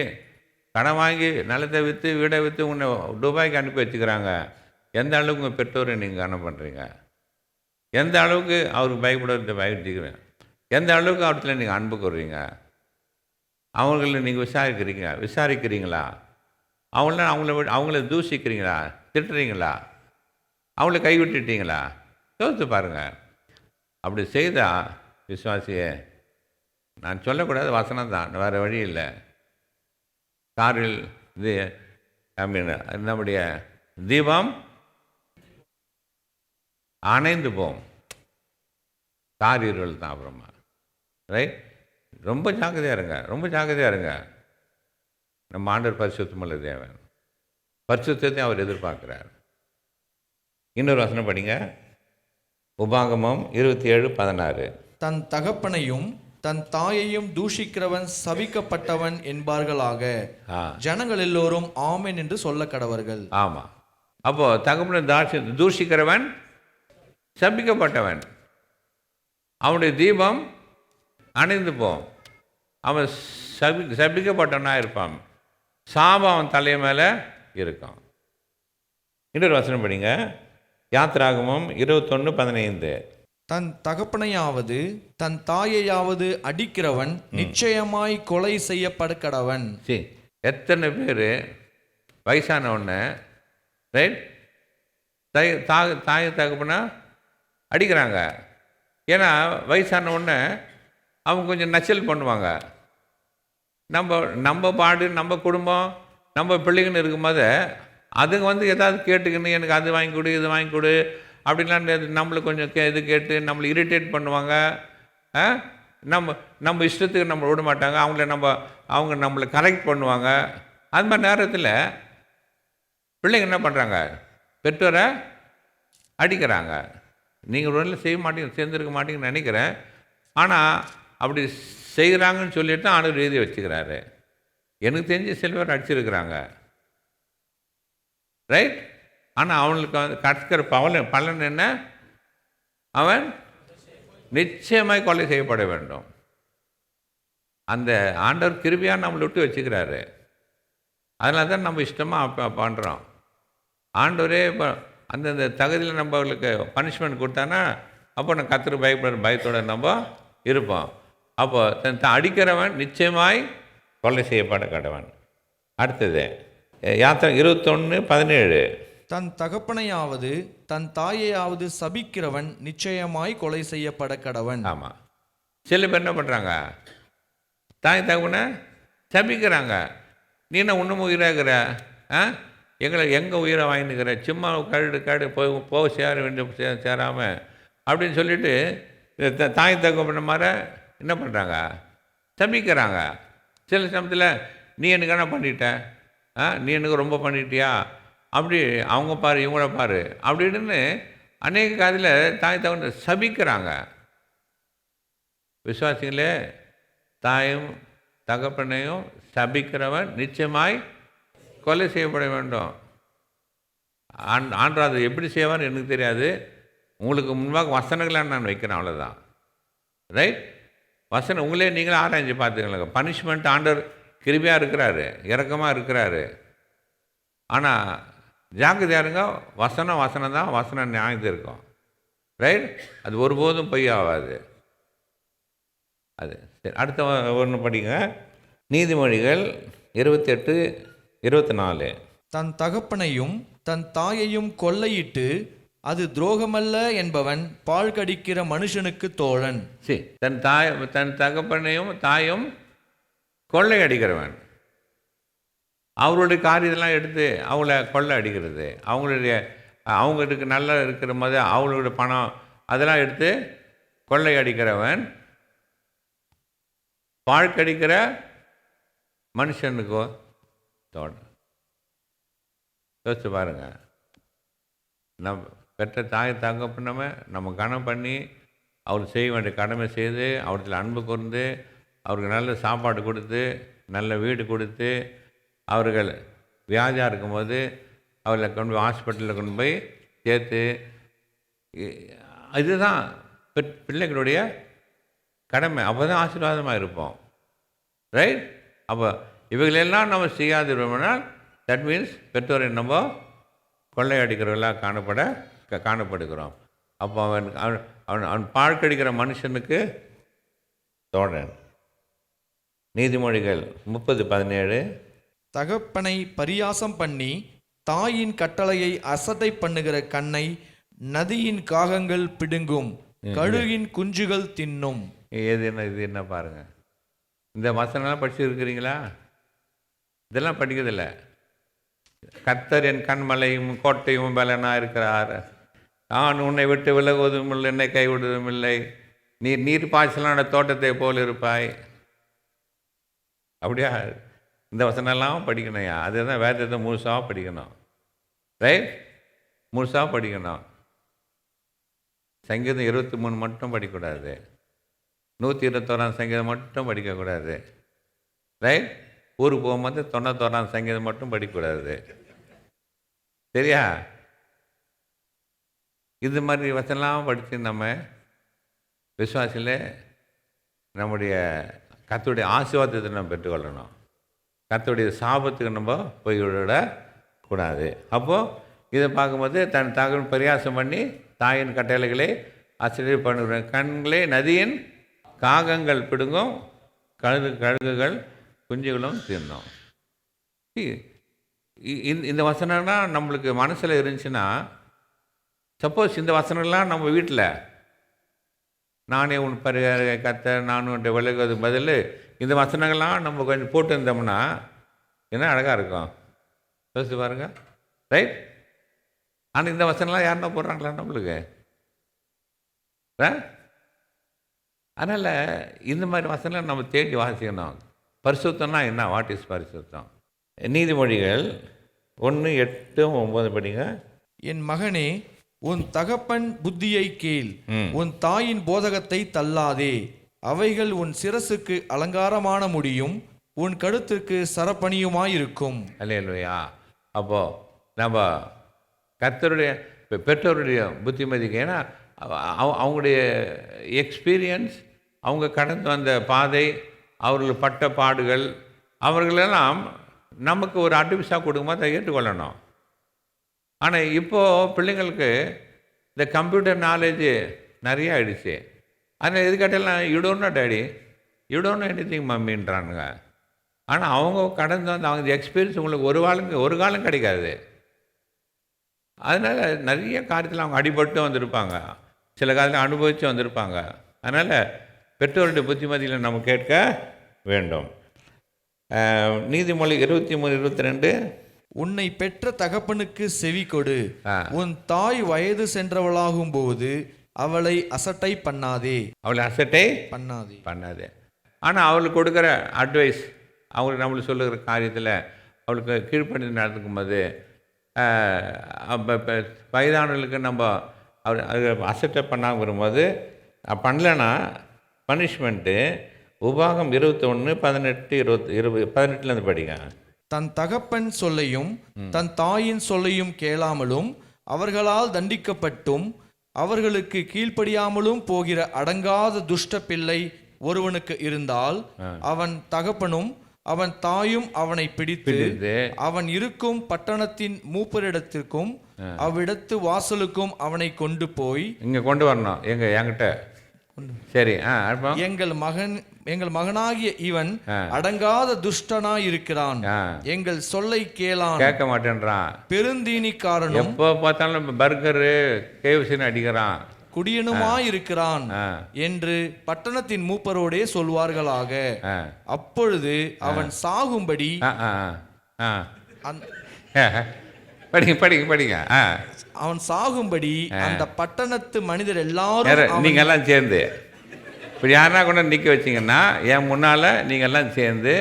கடன் வாங்கி நிலத்தை விற்று வீடை விற்று உன்னை துபாய்க்கு அனுப்பி வச்சுக்கிறாங்க. எந்த அளவுக்கு உங்கள் பெற்றோரை நீங்கள் கனம் பண்ணுறீங்க? எந்த அளவுக்கு அவருக்கு பயப்படுறீங்க? எந்த அளவுக்கு அவர்கிட்ட நீங்கள் அன்பு கூறுறீங்க? அவங்கள நீங்கள் விசாரிக்கிறீங்களா? அவங்கள தூஷிக்கிறீங்களா? திட்டுறீங்களா? அவங்கள கைவிட்டுட்டீங்களா? யோசித்து பாருங்கள். அப்படி செய்தால் விசுவாசியே, நான் சொல்லக்கூடாது, வசனம் தான், வேறு வழி இல்லை. காரில் இது நம்முடைய தீபம் அணைந்து போம். காரிர்கள் தான் அப்புறமா, ரைட். ரொம்ப ஜாக்கிரதையாக இருங்க, ரொம்ப ஜாக்கிரதையாக இருங்க. நம்ம ஆண்டவர் பரிசுத்தமுள்ள தேவன், பரிசுத்தத்தை அவர் எதிர்பார்க்கிறார். இன்னொரு வசனம் படிங்க. உபாகமம் 27:16. தன் தகப்பனையும் தன் தாயையும் தூஷிக்கிறவன் சபிக்கப்பட்டவன் என்பார்களாக, ஜனங்கள் எல்லோரும் ஆமென் என்று சொல்ல கடவர்கள். ஆமாம். அப்போ தகப்பனை தூஷிக்கிறவன் சபிக்கப்பட்டவன், அவனுடைய தீபம் அணைந்து போம். அவன் சபிக்கப்பட்டவனாக இருப்பான். சாபம் அவன் தலை மேலே இருக்கும். இன்னொரு வசனம் படிங்க. யாத்திராகமம் 21:15. தன் தகப்பனையாவது தன் தாயையாவது அடிக்கிறவன் நிச்சயமாய் கொலை செய்யப்பட கடவன். சரி, எத்தனை பேர் வயசான உடனே, ரைட், தாயை தகப்பனா அடிக்கிறாங்க. ஏன்னா வயசான உடனே அவங்க கொஞ்சம் நச்சல் பண்ணுவாங்க. நம்ம பாடு, நம்ம குடும்பம், நம்ம பிள்ளைங்கன்னு இருக்கும்போது அதுங்க ஏதாவது கேட்டுக்கின்னு எனக்கு அது வாங்கி கொடு, இது வாங்கி கொடு அப்படின்லாம் நம்மளை கொஞ்சம் இது கேட்டு நம்மளை இரிட்டேட் பண்ணுவாங்க. நம்ம இஷ்டத்துக்கு நம்மளை விட மாட்டாங்க. அவங்க நம்மளை கரெக்ட் பண்ணுவாங்க. அது மாதிரி நேரத்தில் பிள்ளைங்க என்ன பண்ணுறாங்க? பெற்றோரை அடிக்கிறாங்க. நீங்கள் ஒரு செய்ய மாட்டீங்க, சேர்ந்துருக்க மாட்டீங்கன்னு நினைக்கிறேன். ஆனால் அப்படி செய்கிறாங்கன்னு சொல்லிட்டு தான் ஆண்டவர் எழுதி வச்சுக்கிறாரு. எனக்கு தெரிஞ்சு சில பேர் அடிச்சிருக்கிறாங்க, ரைட். ஆனால் அவனுக்கு கற்கிற பலன் என்ன? அவன் நிச்சயமாய் கொலை செய்யப்பட வேண்டும். அந்த ஆண்டவர் கிருபையாக நம்மளை விட்டு வச்சுக்கிறாரு. அதனால தான் நம்ம இஷ்டமாக பண்ணுறோம். ஆண்டவரே இப்போ அந்தந்த தகுதியில் நம்மளுக்கு பனிஷ்மெண்ட் கொடுத்தானா அப்போ நம்ம கர்த்தர் பயத்தோடு நம்ம இருப்போம். அப்போ அடிக்கிறவன் நிச்சயமாய் கொலை செய்யப்பட கடவன். அடுத்தது யாத்திரை 21:17. தன் தகப்பனையாவது தன் தாயையாவது சபிக்கிறவன் நிச்சயமாய் கொலை செய்யப்பட கடவன். ஆமாம். சில பேர் என்ன பண்ணுறாங்க? தாய் தகப்பனை சபிக்கிறாங்க. நீ என்ன ஒன்றும் உயிராகிற, எங்களை எங்கே உயிரை வாங்கினுக்கிற, சும்மா கடு போக சேர வேண்டிய சேராமல் அப்படின்னு சொல்லிட்டு தாய் தகப்பன மாதிரி என்ன பண்ணுறாங்க, சபிக்கிறாங்க. சில சமயத்தில் நீ எனக்கு என்ன பண்ணிட்ட, நீ எனக்கு ரொம்ப பண்ணிட்டியா, அப்படி அவங்க பாரு இவங்கள பாரு அப்படின்னு அநேக காலத்தில் தாய் தகவனை சபிக்கிறாங்க. விசுவாசிகளே, தாயும் தகப்பனையும் சபிக்கிறவன் நிச்சயமாய் கொலை செய்யப்பட வேண்டும். ஆண்டவர் அதை எப்படி செய்வான்னு எனக்கு தெரியாது. உங்களுக்கு முன்பாக வசனங்களாக நான் வைக்கிறேன், அவ்வளோதான். ரைட்? வசனம் உங்களே நீங்களே ஆராய்ச்சி பார்த்துக்கலாங்க. பனிஷ்மெண்ட் ஆண்டவர் கிருபையாக இருக்கிறாரு, இரக்கமாக இருக்கிறாரு. ஆனால் ஜாக்கிரதையா இருங்க, வசனம் தான், வசனம் நியாயத்து இருக்கும். ரைட்? அது ஒருபோதும் பொய்யாகாது. அது சரி. அடுத்த ஒன்று படிங்க. நீதிமொழிகள் 28:24. தன் தகப்பனையும் தன் தாயையும் கொள்ளையிட்டு அது துரோகமல்ல என்பவன் பால் கடிக்கிற மனுஷனுக்கு தோழன். சரி, தன் தகப்பனையும் தாயும் கொள்ளை அடிக்கிறவன், அவருடைய காரியத்தெல்லாம் எடுத்து அவங்கள கொள்ளை அடிக்கிறது, அவங்களுக்கு நல்லா இருக்கிற மாதிரி அவங்களுடைய பணம் அதெல்லாம் எடுத்து கொள்ளை அடிக்கிறவன் பால் கடிக்கிற மனுஷனுக்கோ தோழன். யோசிச்சு பாருங்க. நம்ம பெற்ற தாய் தகப்பனமே நம்ம கனம் பண்ணி அவர் செய்ய வேண்டிய கடமை செய்து அவர்கிட்ட அன்பு கூர்ந்து அவருக்கு நல்ல சாப்பாடு கொடுத்து நல்ல வீடு கொடுத்து அவர்கள் வியாதியாக இருக்கும்போது அவர்களை கொண்டு போய் ஹாஸ்பிட்டலில் கொண்டு போய் சேர்த்து, இதுதான் பிள்ளைகளுடைய கடமை. அப்போ தான் ஆசீர்வாதமாக இருப்போம். ரைட்? அப்போ இவைகளெல்லாம் நம்ம செய்யாதிருப்போம்னால் தட் மீன்ஸ் பெற்றோரை நம்ம கொள்ளையடிக்கிறவர்களாக காணப்படுகிறோம். அப்போ அவன் பாழ்கடிக்கிற மனுஷனுக்கு தோழன். நீதிமொழிகள் 30:17. தகப்பனை பரியாசம் பண்ணி தாயின் கட்டளையை அசட்டை பண்ணுகிற கண்ணை நதியின் காகங்கள் பிடுங்கும், கழுகின் குஞ்சுகள் தின்னும். இது என்ன பாருங்க. இந்த வசனம்லாம் படிச்சுருக்கிறீங்களா? இதெல்லாம் படிக்கிறதில்ல. கர்த்தர் என் கண்மலையும் கோட்டையும் பலனாக இருக்கிறார், நான் உன்னை விட்டு விலகுவதும் இல்லை, என்னை கைவிடுவதும் இல்லை, நீர் பாய்ச்சலான தோட்டத்தை போல் இருப்பாய். அப்படியா? இந்த வசனம்லாம் படிக்கணும்யா. அதுதான் வேதத்தை முழுசாக படிக்கணும். ரைட்? முழுசாக படிக்கணும். சங்கீதம் 23 மட்டும் படிக்கக்கூடாது, 121 சங்கீதம் மட்டும் படிக்கக்கூடாது. ரைட்? ஊருக்கு போகும்போது 91 சங்கீதம் மட்டும் படிக்கக்கூடாது. சரியா? இது மாதிரி வசனம்லாம் படித்து நம்ம விசுவாசியில் நம்முடைய கர்த்தருடைய ஆசீர்வாதத்தை நம்ம பெற்றுக்கொள்ளணும். கர்த்தருடைய சாபத்துக்கு நம்ம போய்விடக்கூடாது. அப்போது இதை பார்க்கும்போது தன் தகவல் பரியாசம் பண்ணி தாயின் கட்டளைகளை ஆசிரியர் பண்ணுற கண்களே நதியின் காகங்கள் பிடுங்கும், கழுகுகள் குஞ்சுகளும் தின்னும். இந்த வசனம்னா நம்மளுக்கு மனசில் இருந்துச்சுன்னா, சப்போஸ் இந்த வசனம்லாம் நம்ம வீட்டில் நானே உன் பரிகார கத்த நான் உன்னை விலகுவது பதில் இந்த வசனங்கள்லாம் நம்ம கொஞ்சம் போட்டு இருந்தோம்னா என்ன அழகாக இருக்கும். யோசிச்சு பாருங்க. ரைட்? ஆனால் இந்த வசனம்லாம் யாருன்னா போடுறாங்களா நம்மளுக்கு? அதனால் இந்த மாதிரி வசனம் நம்ம தேடி வாசிக்கணும். பரிசுத்தம்னா என்ன? வாட் இஸ் பரிசுத்தம்? நீதிமொழிகள் 1:8-9 படிங்க. என் மகனே, உன் தகப்பன் புத்தியை கேள், உன் தாயின் போதகத்தை தள்ளாதே. அவைகள் உன் சிரசுக்கு அலங்காரமான முடியும், உன் கழுத்துக்கு சரப்பணியுமாயிருக்கும். அல்லேலூயா. அப்போது நம்ம கர்த்தருடைய பெற்றோருடைய புத்திமதிக்கு, ஏன்னா அவங்களுடைய எக்ஸ்பீரியன்ஸ், அவங்க கடந்து வந்த பாதை, அவர்கள் பட்ட பாடுகள், அவர்களெல்லாம் நமக்கு ஒரு அட்வைஸாக கொடுக்கும்போது அதை ஏற்றுக்கொள்ளணும். ஆனால் இப்போது பிள்ளைங்களுக்கு இந்த கம்ப்யூட்டர் நாலேஜு நிறைய ஆகிடுச்சு. அதனால் எது கேட்டாலும் you don't know daddy, you don't know anything மம்மின்றானுங்க. ஆனால் அவங்க கடந்து வந்து அவங்க எக்ஸ்பீரியன்ஸ் உங்களுக்கு ஒரு காலம் கிடைக்காது. அதனால் நிறைய காரியத்தில் அவங்க அடிபட்டு வந்திருப்பாங்க, சில காலத்தில் அனுபவித்து வந்திருப்பாங்க. அதனால் பெற்றோருடைய புத்திமதியில் நம்ம கேட்க வேண்டும். நீதிமொழி 23:22. உன்னை பெற்ற தகப்பனுக்கு செவி கொடு. உன் தாய் வயது சென்றவளாகும் போது அவளை அசட்டை பண்ணாதே. அவளை அசட்டை பண்ணாதே பண்ணாதே. ஆனால் அவளுக்கு கொடுக்குற அட்வைஸ், அவங்களுக்கு நம்மளுக்கு சொல்லுகிற காரியத்தில் அவளுக்கு கீழ்ப்படிந்து நடந்துக்கும் போது வயதானவர்களுக்கு நம்ம அவர் அது அசட்டை பண்ணாமல் வரும்போது பண்ணலன்னா பனிஷ்மெண்ட்டு உபாகம் 21:18 படிங்க. தன் தகப்பன் சொல்லையும் தன் தாயின் சொல்லையும் கேளாமலும் அவர்களால் தண்டிக்கப்பட்டும் அவர்களுக்கு கீழ்ப்படியாமலும் போகிற அடங்காத துஷ்ட பிள்ளை ஒருவனுக்கு இருந்தால் அவன் தகப்பனும் அவன் தாயும் அவனை பிடித்து அவன் இருக்கும் பட்டணத்தின் மூப்பரிடத்திற்கும் அவ்விடத்து வாசலுக்கும் அவனை கொண்டு போய் இங்க கொண்டு வரணும். என்கிட்ட சரி, எங்கள் மகனாகிய இவன் அடங்காத துஷ்டனாய் இருக்கிறான், எங்கள் சொல்லை கேட்க மாட்டேன்றான், பெருந்தீனிக்காரனும் எப்போ பார்த்தாலும் பர்கரு கேவ்சின்னு அடிக்கிறான், குடியனுமாய் இருக்கிறான் என்று பட்டணத்தின் மூப்பரோடே சொல்வார்களாக. அப்பொழுது அவன் சாகும்படி படிங்க அவன் சாகும்படி அந்த பட்டணத்து மனிதர் எல்லாரும் நீங்க எல்லாம் சேர்ந்து இப்படி யாருன்னா கொண்டு நிக்க வச்சீங்கன்னா என் முன்னால நீங்க எல்லாம் சேர்ந்து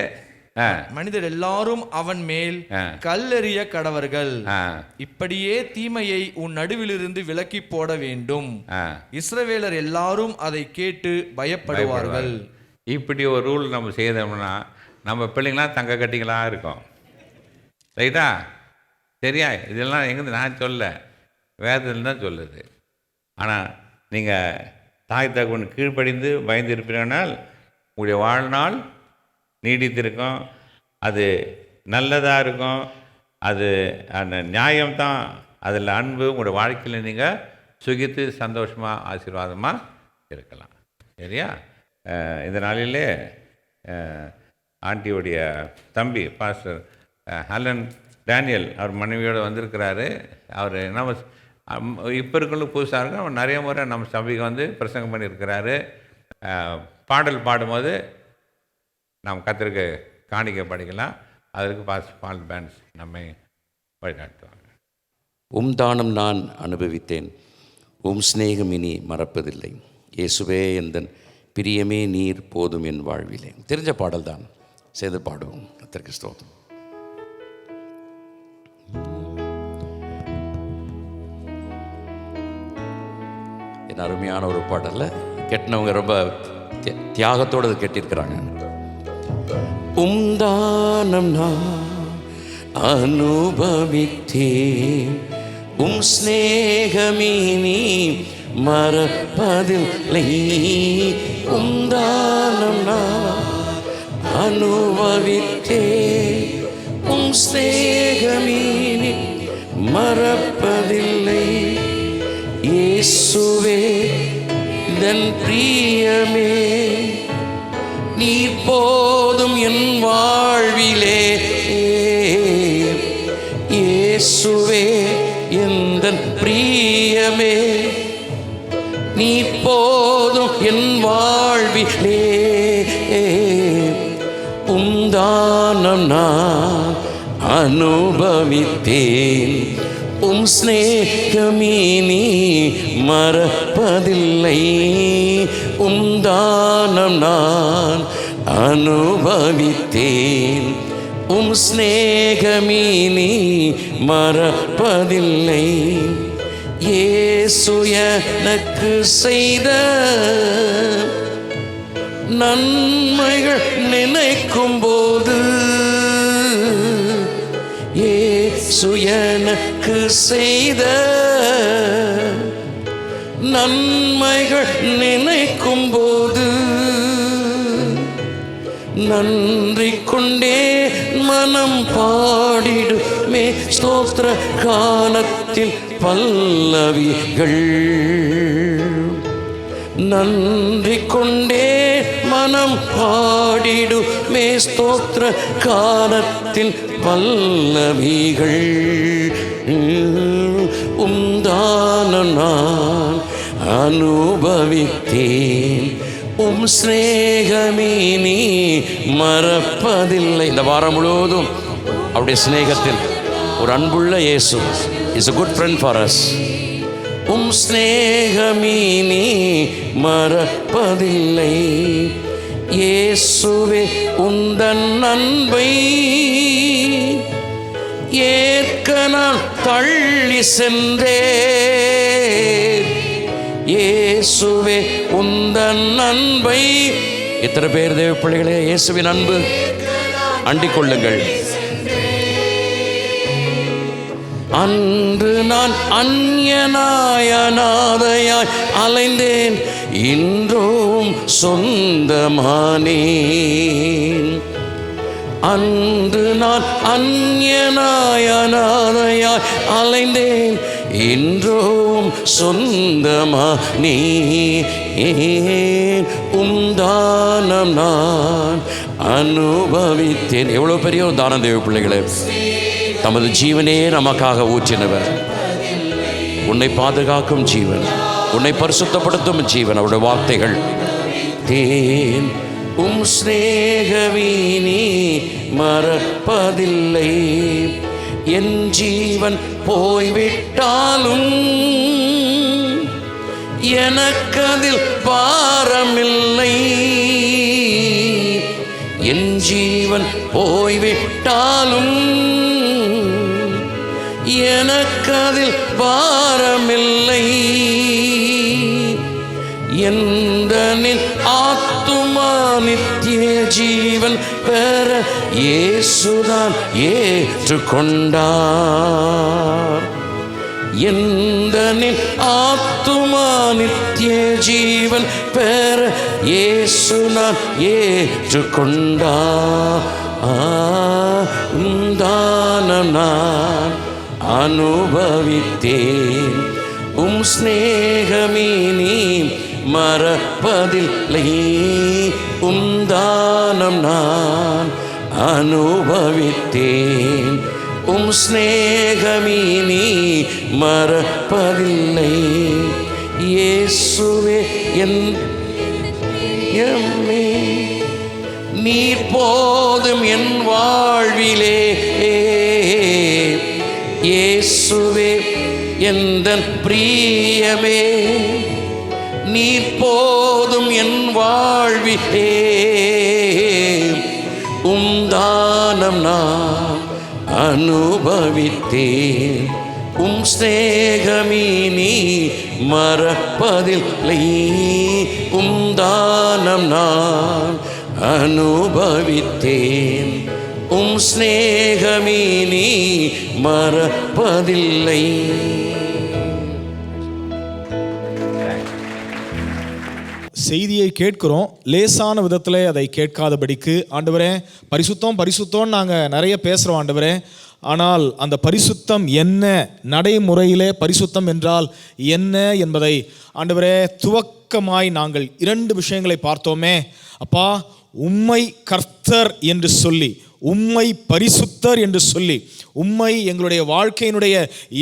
மனிதர் எல்லாரும் அவன் மேல் கல்லெறிய கடவர்கள். இப்படியே தீமையை உன் நடுவிலிருந்து விலக்கி போட வேண்டும். இஸ்ரவேலர் எல்லாரும் அதை கேட்டு பயப்படுவார்கள். இப்படி ஒரு ரூல் நம்ம செய்தோம்னா நம்ம பிள்ளைங்களாம் தங்க கட்டிங்களா இருக்கும். ரைட்டா? சரியா? இதெல்லாம் எங்கேருந்து நான் சொல்ல, வேதத்தில் தான் சொல்லுது. ஆனால் நீங்கள் தாய் தகவன் கீழ்ப்படிந்து பயந்து இருப்பீர்கள், உங்களுடைய வாழ்நாள் நீடித்திருக்கும், அது நல்லதாக இருக்கும், அது அந்த நியாயம்தான், அதில் அன்பு உங்களுடைய வாழ்க்கையில் நீங்கள் சுகித்து சந்தோஷமாக ஆசீர்வாதமாக இருக்கலாம். சரியா? இந்த நாளிலே ஆண்டியோடைய தம்பி பாஸ்டர் ஹலன் டேனியல் அவர் மனைவியோடு வந்திருக்கிறாரு. அவர் நம்ம இப்போ இருக்கிறவங்களுக்கு புதுசாக இருக்கும், அவர் நிறைய முறை நம்ம சபைக்கு வந்து பிரசங்கம் பண்ணியிருக்கிறாரு. பாடல் பாடும்போது நாம் கர்த்தருக்கு காணிக்கை படிக்கலாம். அதற்கு பால் பேண்ட்ஸ் நம்மை வழிகாட்டுவாங்க. தானம் நான் அனுபவித்தேன், சிநேகம் இனி மறப்பதில்லை, இயேசுவே எந்தன் பிரியமே நீர் போதும் என் வாழ்விலே. தெரிஞ்ச பாடல் தான், செய்து பாடுவோம். கர்த்தருக்கு ஸ்தோத்திரம். என் அருமையான ஒரு பாடல்ல கெட்டினவங்க ரொம்ப தியாகத்தோடு அதை கெட்டிருக்கிறாங்க. தானம் நான் அனுபவித்தேன், ஸ்நேகமினி மறப்பதில்லை. தானம் நான் அனுபவித்தேன், ஸ்நேகமினி மறப்பதில்லை. இயேசுவே தன் பிரியமே நீர் போதும் என் வாழ்விலே. இயேசுவே எந்தன் பிரியமே நீர் போதும் என் வாழ்விலே. தானம் நான் அனுபவித்தேன், ஸ்நேகமினி மறப்பதில்லை. தானம் நான் அனுபவித்தேன், ஸ்நேகமினி மறப்பதில்லை. இயேசு எனக்கு செய்த நன்மைகள் நினைக்கும் போது, இயேசு எனக்கு செய்த நன்மைகள் நினைக்கும் போது, நன்றி கொண்டே மனம் பாடிடுமே ஸ்தோத்திர காலத்தில் பல்லவிகள். நன்றி கொண்டே மனம் பாடிடுமே ஸ்தோத்திர காலத்தில் பல்லவிகள். தானம் நான் அனுபவித்தேன், ஸ்நேகமினி மறப்பதில்லை. இந்த வாரம் முழுவதும் அவருடைய சிநேகத்தில் ஒரு அன்புள்ள இயேசு is a good friend for us. உம் ஸ்நேகமினி மறப்பதில்லை, இயேசுவே உந்தன் அன்பை ஏற்க நான் தள்ளி சென்றேன், இயேசுவே உந்தன் அன்பை. எத்தனை பேர் தேவ பிள்ளைகளே இயேசுவின் அன்பு அண்டிக் கொள்ளுங்கள். அன்று நான் அந்நியனாய் அநாதையாய் அலைந்தேன், இன்றும் சொந்தமானேன். அன்று நான் அந்நியனாய் அநாதையாய் அலைந்தேன், இன்றும் சொந்தமானேன். உம்தானம் நான் அனுபவித்தேன். எவ்வளோ பெரிய ஒரு தானம் தேவ பிள்ளைகளே. தமது ஜீவனே நமக்காக ஊற்றினவர், உன்னை பாதுகாக்கும் ஜீவன், உன்னை பரிசுத்தப்படுத்தும் ஜீவன். அவருடைய வார்த்தைகள் தேன் உம் ஸ்நேகவினி மறப்பதில்லை, என் ஜீவன் போய்விட்டாலும் எனக்கதில் பாரமில்லை, என் ஜீவன் போய்விட்டாலும் எனக்கதில் பாரமில்லை. எந்தனின் ஆத்துமா நித்திய ஜீவன் பெற இயேசுதான் ஏற்றுக்கொண்டார். எந்தனின் ஆத்துமா நித்திய ஜீவன் பெற இயேசுதான் ஏற்றுக்கொண்டார். தானம் நான் அனுபவித்தேன், உம் ஸ்நேகமினி மறப்பதில்லை, உம் தானம் நான் அனுபவித்தேன், உம் ஸ்நேகமினி மறப்பதில்லை. இயேசுவே என் எம்மே நீர் போதும் என் வாழ்விலே, இயேசுவே எந்தன் பிரியமே நீர் போதும் என் வாழ்விலே, உம் தானம் நான் அனுபவித்தேன், உம் ஸ்நேகமினி மறப்பதில்லை, உம் தானம் நான் அனுபவித்தேன், உம் ஸ்நேகமினி மறப்பதில்லை. செய்தியை கேட்கிறோம், லேசான விதத்தில் அதை கேட்காதபடிக்கு ஆண்டவரே பரிசுத்தம் பரிசுத்தம்னு நாங்கள் நிறைய பேசுகிறோம் ஆண்டவரே. ஆனால் அந்த பரிசுத்தம் என்ன, நடைமுறையிலே பரிசுத்தம் என்றால் என்ன என்பதை ஆண்டவரே துவக்கமாய் நாங்கள் 2 விஷயங்களை பார்த்தோமே. அப்பா, உம்மை கர்த்தர் என்று சொல்லி, உம்மை பரிசுத்தர் என்று சொல்லி, உம்மை எங்களுடைய வாழ்க்கையினுடைய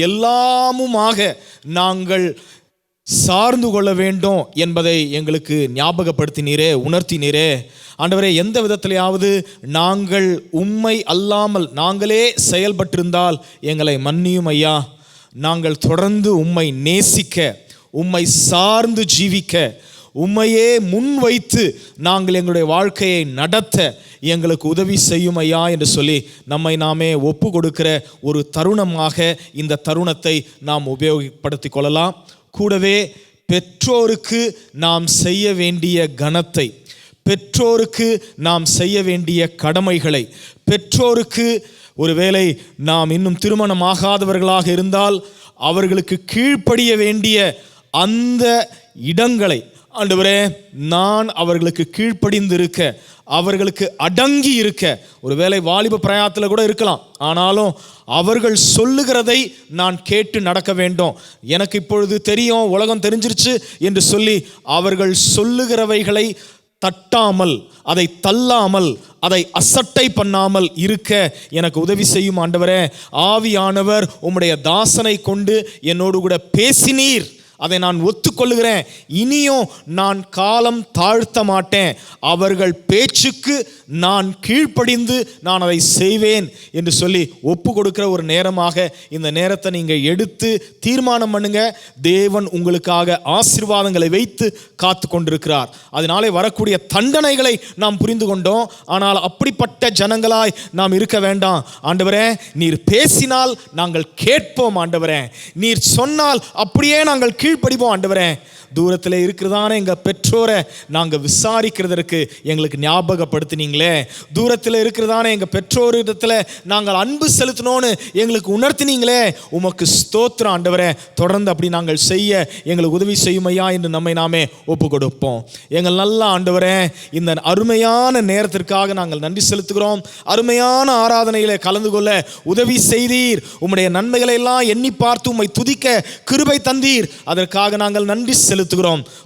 எல்லாமுமாக நாங்கள் சார்ந்து கொள்ள வேண்டும் என்பதை எங்களுக்கு ஞாபகப்படுத்தினீரே, உணர்த்தினீரே. ஆண்டவரே, எந்த விதத்திலேயாவது நாங்கள் உம்மை அல்லாமல் நாங்களே செயல்பட்டிருந்தால் எங்களை மன்னியும் ஐயா. நாங்கள் தொடர்ந்து உம்மை நேசிக்க, உம்மை சார்ந்து ஜீவிக்க, உம்மையே முன் வைத்து நாங்கள் எங்களுடைய வாழ்க்கையை நடத்த எங்களுக்கு உதவி செய்யும் ஐயா என்று சொல்லி நம்மை நாமே ஒப்பு கொடுக்கிற ஒரு தருணமாக இந்த தருணத்தை நாம் உபயோகப்படுத்தி கொள்ளலாம். கூடவே பெற்றோருக்கு நாம் செய்ய வேண்டிய கனத்தை, பெற்றோருக்கு நாம் செய்ய வேண்டிய கடமைகளை, பெற்றோருக்கு ஒருவேளை நாம் இன்னும் திருமணமாகாதவர்களாக இருந்தால் அவர்களுக்கு கீழ்ப்படிய வேண்டிய அந்த இடங்களை ஆண்டவரே நான் அவர்களுக்கு கீழ்ப்படிந்து இருக்க, அவர்களுக்கு அடங்கி இருக்க, ஒருவேளை வாலிப பிரயாத்தில் கூட இருக்கலாம், ஆனாலும் அவர்கள் சொல்லுகிறதை நான் கேட்டு நடக்க வேண்டும். எனக்கு இப்பொழுது தெரியும், உலகம் தெரிஞ்சிருச்சு என்று சொல்லி அவர்கள் சொல்லுகிறவைகளை தட்டாமல், அதை தள்ளாமல், அதை அசட்டை பண்ணாமல் இருக்க எனக்கு உதவி செய்யும் ஆண்டவரே. ஆவியானவர் உம்முடைய தாசனை கொண்டு என்னோடு கூட பேசினீர், அதை நான் ஒத்துக்கொள்ளுகிறேன். இனியும் நான் காலம் தாழ்த்த மாட்டேன். அவர்கள் பேச்சுக்கு நான் கீழ்ப்படிந்து நான் அதை செய்வேன் என்று சொல்லி ஒப்பு கொடுக்கிற ஒரு நேரமாக இந்த நேரத்தை நீங்கள் எடுத்து தீர்மானம் பண்ணுங்க. தேவன் உங்களுக்காக ஆசீர்வாதங்களை வைத்து காத்து கொண்டிருக்கிறார். அதனாலே வரக்கூடிய தண்டனைகளை நாம் புரிந்து கொண்டோம். ஆனால் அப்படிப்பட்ட ஜனங்களாய் நாம் இருக்க வேண்டாம். ஆண்டவரே, நீர் பேசினால் நாங்கள் கேட்போம். ஆண்டவரே, நீர் சொன்னால் அப்படியே நாங்கள் கீழ்ப்படிவோம். ஆண்டவரே, தூரத்தில் இருக்கிறதான எங்கள் பெற்றோரை நாங்கள் விசாரிக்கிறதற்கு எங்களுக்கு ஞாபகப்படுத்தினீங்களே. தூரத்தில் இருக்கிறதான எங்கள் பெற்றோரிடத்தில் நாங்கள் அன்பு செலுத்தணும்னு எங்களுக்கு உணர்த்தினீங்களே. உமக்கு ஸ்தோத்திரம் ஆண்டவரே. தொடர்ந்து அப்படி நாங்கள் செய்ய எங்களுக்கு உதவி செய்யும் ஐயா என்று நம்மை நாமே ஒப்பு கொடுப்போம். எங்கள் நல்ல ஆண்டவரே, இந்த அருமையான நேரத்திற்காக நாங்கள் நன்றி செலுத்துகிறோம். அருமையான ஆராதனையிலே கலந்து கொள்ள உதவி செய்தீர். உம்முடைய நன்மைகளை எல்லாம் எண்ணி பார்த்து உம்மை துதிக்க கிருபை தந்தீர். அதற்காக நாங்கள் நன்றி செலுத்துகிறோம்.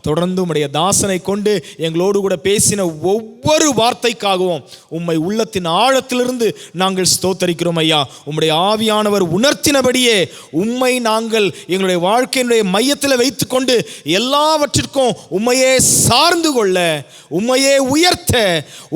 தொடர்ந்து உம்முடைய தாசனை கொண்டு எங்களோடு கூட பேசின ஒவ்வொரு வார்த்தைக்காகவும் உம்மை உள்ளத்தின் ஆழத்திலிருந்து நாங்கள் ஸ்தோத்தரிக்கிறோம் ஐயா. உம்முடைய ஆவியானவர் உணர்த்தினபடியே உம்மை நாங்கள் எங்களுடைய வாழ்க்கையினுடைய மையத்தில் வைத்துக்கொண்டு எல்லாவற்றிற்கும் உம்மையே சார்ந்து கொள்ள, உம்மையே உயர்த்த,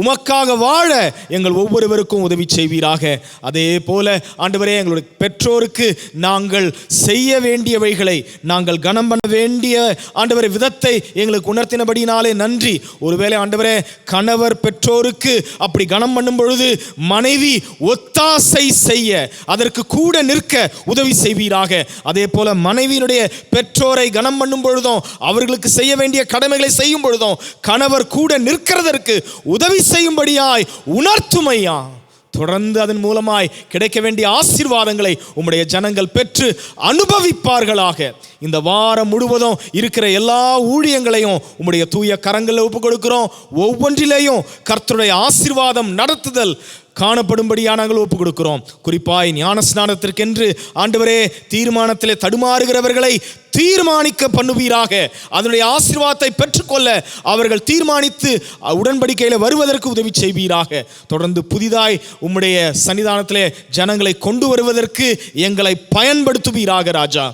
உமக்காக வாழ எங்கள் ஒவ்வொருவருக்கும் உதவி செய்வீராக. அதே போல ஆண்டவரே, எங்களுடைய பெற்றோருக்கு நாங்கள் செய்ய வேண்டியவைகளை நாங்கள் கனம் பண்ண வேண்டிய ஆண்டவரே விதத்தை எங்களுக்கு உணர்த்தினபடினாலே நன்றி. ஒருவேளை ஆண்டவரே, கணவர் பெற்றோருக்கு அப்படி கனம் பண்ணும் பொழுது மனைவி ஒத்தாசை செய்ய, அதற்கு கூட நிற்க உதவி செய்வீராக. அதே போல மனைவியினுடைய பெற்றோரை கனம் பண்ணும் பொழுதும், அவர்களுக்கு செய்ய வேண்டிய கடமைகளை செய்யும் பொழுதும் கணவர் கூட நிற்கிறதற்கு உதவி செய்யும்படியாய் உணர்த்தும் ஐயா. தொடர்ந்து அதன் மூலமாய் கிடைக்க வேண்டிய ஆசீர்வாதங்களை உம்முடைய ஜனங்கள் பெற்று அனுபவிப்பார்களாக. இந்த வாரம் முழுவதும் இருக்கிற எல்லா ஊழியங்களையும் உம்முடைய தூய கரங்களில் ஒப்பு கொடுக்கிறோம். ஒவ்வொன்றிலேயும் கர்த்தருடைய ஆசீர்வாதம் நடத்துதல் காணப்படும்படியா நாங்கள் ஒப்பு கொடுக்கிறோம். குறிப்பாய் ஞான ஸ்நானத்திற்கென்று ஆண்டவரே தீர்மானத்திலே தடுமாறுகிறவர்களை தீர்மானிக்க பண்ணுவீராக. அதனுடைய ஆசீர்வாதத்தை பெற்றுக்கொள்ள அவர்கள் தீர்மானித்து உடன்படிக்கையில் வருவதற்கு உதவி செய்வீராக. தொடர்ந்து புதிதாய் உம்முடைய சன்னிதானத்திலே ஜனங்களை கொண்டு வருவதற்கு எங்களை பயன்படுத்துவீராக ராஜா.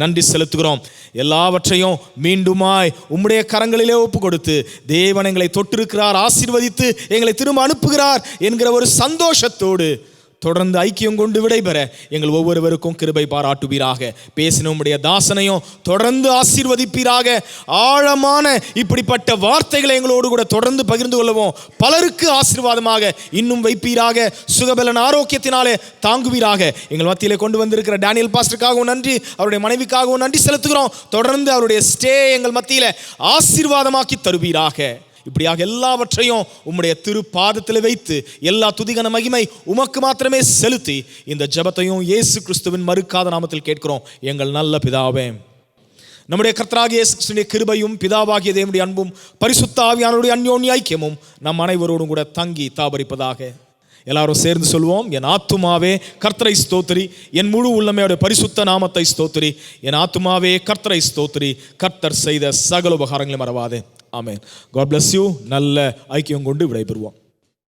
நன்றி செலுத்துகிறோம். எல்லாவற்றையும் மீண்டுமாய் உம்முடைய கரங்களிலே ஒப்பு கொடுத்து தேவன் எங்களை தொட்டிருக்கிறார், ஆசீர்வதித்து எங்களை திரும்ப அனுப்புகிறார் என்கிற ஒரு சந்தோஷத்தோடு தொடர்ந்து ஐக்கியம் கொண்டு விடைபெற எங்கள் ஒவ்வொருவருக்கும் கிருபை பாராட்டுவீராக. பேசின உம்முடைய தாசனையும் தொடர்ந்து ஆசீர்வதிப்பீராக. ஆழமான இப்படிப்பட்ட வார்த்தைகளை எங்களோடு கூட தொடர்ந்து பகிர்ந்து கொள்ளவும் பலருக்கு ஆசீர்வாதமாக இன்னும் வைப்பீராக. சுகபலன் ஆரோக்கியத்தினாலே தாங்குவீராக. எங்கள் மத்தியிலே கொண்டு வந்திருக்கிற டேனியல் பாஸ்டருக்காகவும் நன்றி, அவருடைய மனைவிக்காகவும் நன்றி செலுத்துகிறோம். தொடர்ந்து அவருடைய ஸ்டே எங்கள் மத்தியிலே ஆசீர்வாதமாக்கி தருவீராக. இப்படியாக எல்லாவற்றையும் உம்முடைய திரு பாதத்தில் வைத்து எல்லா துதிகன மகிமை உமக்கு மாத்திரமே செலுத்தி இந்த ஜெபத்தையும் இயேசு கிறிஸ்துவின் மறுக்காத நாமத்தில் கேட்கிறோம் எங்கள் நல்ல பிதாவே. நம்முடைய கர்த்தராகிய இயேசு கிறிஸ்துவின் கிருபையும் பிதாவாகிய தேவனுடைய அன்பும் பரிசுத்த ஆவியானவருடைய அந்யோன்ய ஐக்கியமும் நம் அனைவரோடும் கூட தங்கி தாபரிப்பதாக. எல்லாரும் சேர்ந்து சொல்வோம். என் ஆத்துமாவே கர்த்தரை ஸ்தோத்திரி, என் முழு உள்ளமே அவருடைய பரிசுத்த நாமத்தை ஸ்தோத்திரி. என் ஆத்துமாவே கர்த்தரை ஸ்தோத்திரி, கர்த்தர் செய்த சகல உபகாரங்களை மறவாதே. ஆமென். God bless you. நல்ல ஐக்கியம் கொண்டு விடைபெறுவோம்.